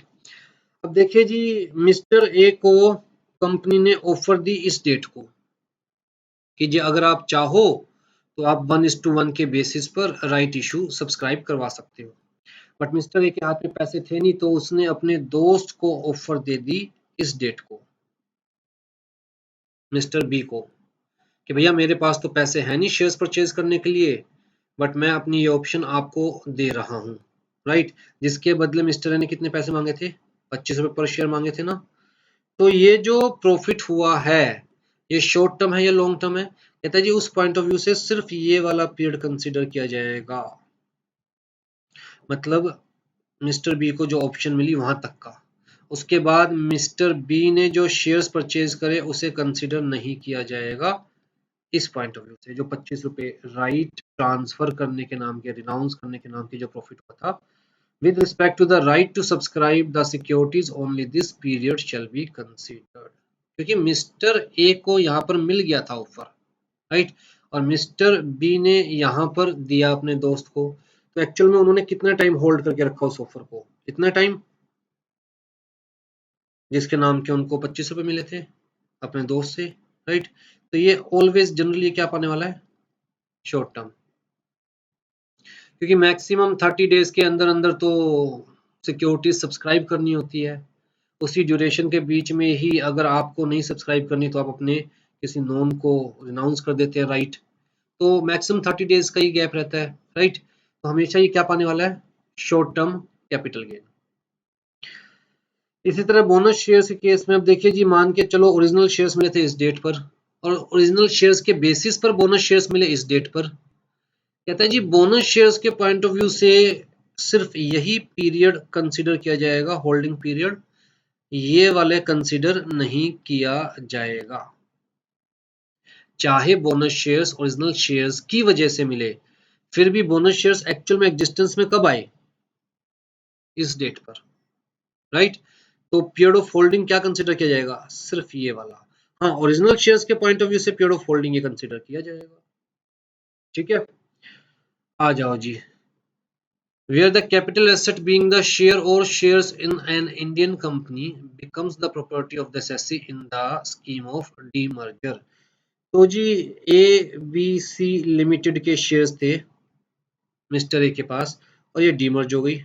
अब देखिए जी, मिस्टर ए को कंपनी ने ऑफर दी इस डेट को कि जी अगर आप चाहो तो आप 1:1 के बेसिस पर राइट इशू सब्सक्राइब करवा सकते हो, बट मिस्टर ए के हाथ में पैसे थे नहीं तो उसने अपने दोस्त को ऑफर दे दी इस डेट को, मिस्टर बी को, कि भैया मेरे पास तो पैसे हैं नहीं शेयर्स परचेज करने के लिए, बट मैं अपनी ये ऑप्शन आपको दे रहा हूँ, राइट? जिसके बदले मिस्टर ए ने कितने पैसे मांगे थे? 25 रुपए पर शेयर मांगे थे ना। तो ये जो प्रॉफिट हुआ है ये शॉर्ट टर्म है या लॉन्ग टर्म है? कहता है जी उस पॉइंट ऑफ व्यू से सिर्फ ये वाला पीरियड कंसीडर किया जाएगा, मतलब मिस्टर बी को जो ऑप्शन मिली वहां तक का। उसके बाद मिस्टर बी ने जो शेयर्स परचेज करे उसे कंसीडर नहीं किया जाएगा इस पॉइंट ऑफ व्यू से। जो 25 रुपए राइट ट्रांसफर करने के नाम के, रिनाउंस करने के नाम की जो प्रॉफिट हुआ था, with respect to the right to subscribe the securities only this period shall be considered. क्योंकि मिस्टर ए को यहाँ पर मिल गया था ऑफर, राइट? और मिस्टर बी ने यहाँ पर दिया अपने दोस्त को, तो एक्चुअल में उन्होंने कितना टाइम होल्ड करके रखा उस ऑफर को? इतना टाइम जिसके नाम के उनको 25 रुपए मिले थे अपने दोस्त से, राइट? तो ये ऑलवेज जनरली क्या पाने वाला है? शॉर्ट टर्म, क्योंकि मैक्सिमम 30 डेज के अंदर अंदर तो सिक्योरिटी सब्सक्राइब करनी होती है। उसी ड्यूरेशन के बीच में ही अगर आपको नहीं सब्सक्राइब करनी तो आप अपने किसी नोन को रिनाउंस कर देते हैं, राइट। तो मैक्सिमम 30 डेज का ही गैप रहता है, राइट। तो हमेशा ये क्या पाने वाला है, शॉर्ट टर्म कैपिटल गेन। इसी तरह बोनस शेयर्स के केस में अब देखिए जी, मान के चलो ओरिजिनल शेयर्स मिले थे इस डेट पर और ओरिजिनल शेयर्स के बेसिस पर बोनस शेयर्स मिले इस डेट पर। कहता है जी बोनस शेयर्स के पॉइंट ऑफ व्यू से सिर्फ यही पीरियड कंसीडर किया जाएगा, होल्डिंग पीरियड, ये वाले कंसीडर नहीं किया जाएगा। चाहे बोनस शेयर्स ओरिजिनल शेयर्स की वजह से मिले, फिर भी बोनस शेयर्स एक्चुअल में एग्जिस्टेंस में कब आए, इस डेट पर, राइट। तो पीरियड ऑफ होल्डिंग क्या कंसीडर किया जाएगा, सिर्फ ये वाला। हाँ, ओरिजिनल शेयर्स के पॉइंट ऑफ व्यू से पीरियड ऑफ होल्डिंग ये कंसीडर किया जाएगा। ठीक है, आ जाओ जी। Where the capital asset being the share or shares in an Indian company becomes the property of the assessee in the scheme of demerger। तो जी ABC limited के shares थे mister A के पास और ये डीमर्ज हो गई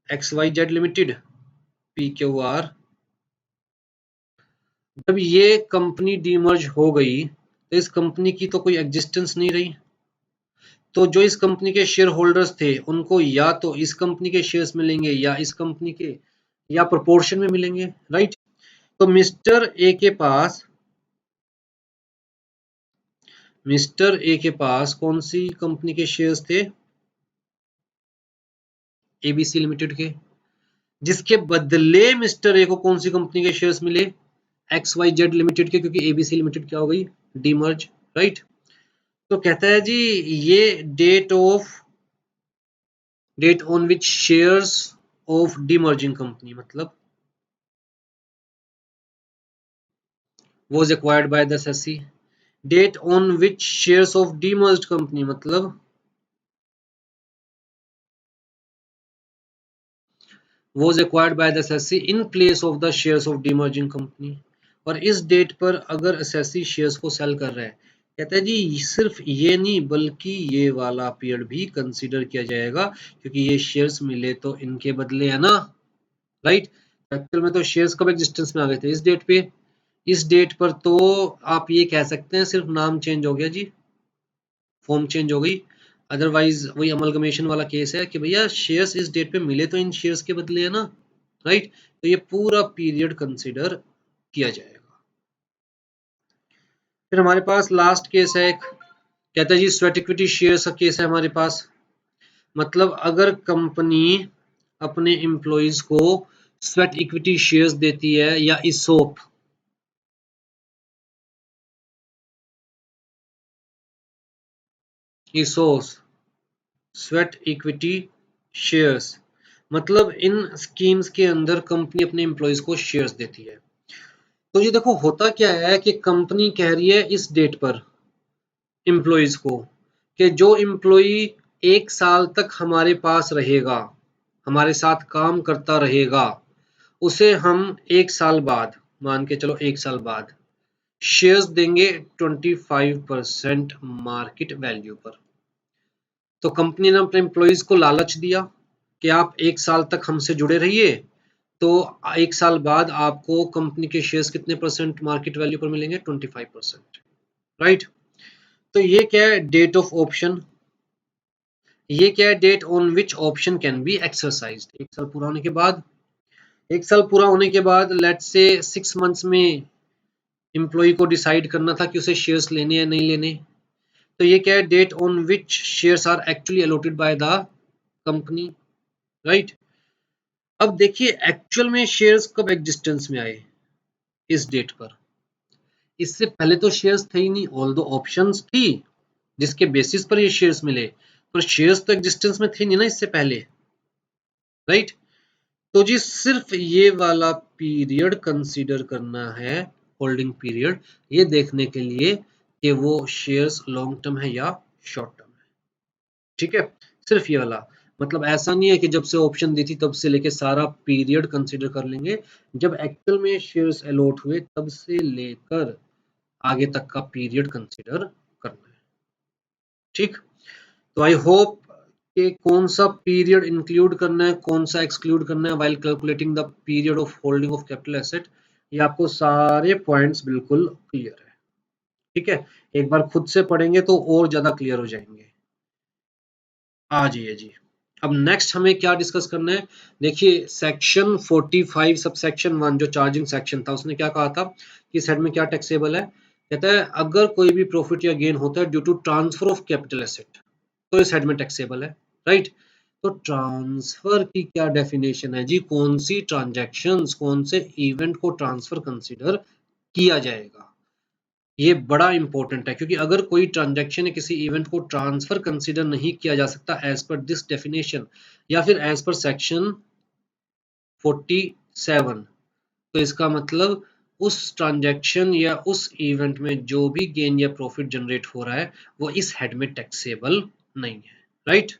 XYZ लिमिटेड PQR। जब ये कंपनी डीमर्ज हो गई तो इस कंपनी की तो कोई एग्जिस्टेंस नहीं रही, तो जो इस कंपनी के शेयर होल्डर्स थे उनको या तो इस कंपनी के शेयर्स मिलेंगे या इस कंपनी के, या प्रोपोर्शन में मिलेंगे, राइट। तो मिस्टर ए के पास कौन सी कंपनी के शेयर्स थे, ABC लिमिटेड के, जिसके बदले मिस्टर ए को कौन सी कंपनी के शेयर्स मिले, XYZ लिमिटेड के, क्योंकि ABC लिमिटेड क्या हो गई, डीमर्ज, राइट। तो कहता है जी ये date on which shares of demerging company मतलब was acquired by the SEC, date on which shares of demerged company मतलब was acquired by the SEC in place of the shares of demerging company। और इस date पर अगर SEC shares को cell कर रहा है, कहता है जी सिर्फ ये नहीं बल्कि ये वाला पीरियड भी कंसीडर किया जाएगा, क्योंकि ये शेयर्स मिले तो इनके बदले है ना, राइट। एक्चुअल में तो शेयर्स कब एग्जिस्टेंस में आ गए थे, इस डेट पे। इस डेट पर तो आप ये कह सकते हैं सिर्फ नाम चेंज हो गया जी, फॉर्म चेंज हो गई, अदरवाइज वही अमलगमेशन वाला केस है कि भैया शेयर्स इस डेट पे मिले तो इन शेयर्स के बदले है ना, राइट। तो ये पूरा पीरियड कंसीडर किया जाएगा। फिर हमारे पास लास्ट केस है एक, कहता है जी स्वेट इक्विटी शेयर्स का केस है हमारे पास। मतलब अगर कंपनी अपने एम्प्लॉइज को स्वेट इक्विटी शेयर्स देती है या इसोप, स्वेट इक्विटी शेयर्स मतलब इन स्कीम्स के अंदर कंपनी अपने एम्प्लॉइज को शेयर्स देती है। तो ये देखो होता क्या है कि कंपनी कह रही है इस डेट पर एम्प्लॉइज को कि जो एम्प्लॉई 1 साल तक हमारे पास रहेगा, हमारे साथ काम करता रहेगा, उसे हम 1 साल बाद, मान के चलो 1 साल बाद शेयर्स देंगे 25% मार्केट वैल्यू पर। तो कंपनी ने अपने एम्प्लॉइज को लालच दिया कि आप 1 साल तक हमसे जुड़े रहिए, तो 1 साल बाद आपको कंपनी के शेयर्स कितने परसेंट मार्केट वैल्यू पर मिलेंगे, 25%, राइट। तो ये क्या है, डेट ऑफ ऑप्शन, ये क्या है, date on which option can be exercised. 1 साल पूरा होने के बाद, 1 साल पूरा होने के बाद लेट्स से 6 मंथ्स में एम्प्लॉय को डिसाइड करना था कि उसे शेयर्स लेने या नहीं लेने। तो ये क्या है, date on which shares are actually allotted by the company, right. अब देखिए एक्चुअल में शेयर्स कब एग्जिस्टेंस में आए, इस डेट पर। इससे पहले तो शेयर्स थे ही नहीं, ऑल्दो ऑप्शंस थी जिसके बेसिस पर ये शेयर्स मिले, पर शेयर्स तो एग्जिस्टेंस में थे नहीं ना इससे पहले, राइट। तो जी सिर्फ ये वाला पीरियड कंसीडर करना है, होल्डिंग पीरियड, ये देखने के लिए कि वो शेयर्स लॉन्ग टर्म है या शॉर्ट टर्म है। ठीक है, सिर्फ ये वाला, मतलब ऐसा नहीं है कि जब से ऑप्शन दी थी तब से लेके सारा पीरियड कंसीडर कर लेंगे, जब एक्चुअल में शेयर्स अलॉट हुए तब से लेकर आगे तक का पीरियड कंसिडर करना है। ठीक, तो आई होप कि कौन सा पीरियड इंक्लूड करना है, कौन सा एक्सक्लूड करना है while calculating the period of holding of capital asset, ये आपको सारे पॉइंट्स बिल्कुल क्लियर है। ठीक है, एक बार खुद से पढ़ेंगे तो और ज्यादा क्लियर हो जाएंगे। आ जाइए जी। अब नेक्स्ट हमें क्या डिस्कस करना है, देखिए सेक्शन 45 सब सेक्शन 1 जो चार्जिंग सेक्शन था उसने क्या कहा था कि इस हेड में क्या टैक्सेबल है, कहता है अगर कोई भी प्रॉफिट या गेन होता है due to transfer of capital asset तो इस हेड में टैक्सेबल है, राइट। तो ट्रांसफर की क्या डेफिनेशन है जी, कौन सी ट्रांजैक्शंस, कौन से इवेंट को ट्रांसफर कंसीडर किया जाएगा, ये बड़ा इंपॉर्टेंट है क्योंकि अगर कोई ट्रांजैक्शन या किसी इवेंट को ट्रांसफर कंसीडर नहीं किया जा सकता एज पर दिस डेफिनेशन या फिर एज पर सेक्शन 47, तो इसका मतलब उस ट्रांजैक्शन या उस इवेंट में जो भी गेन या प्रॉफिट जनरेट हो रहा है वो इस हेड में टैक्सेबल नहीं है, राइट।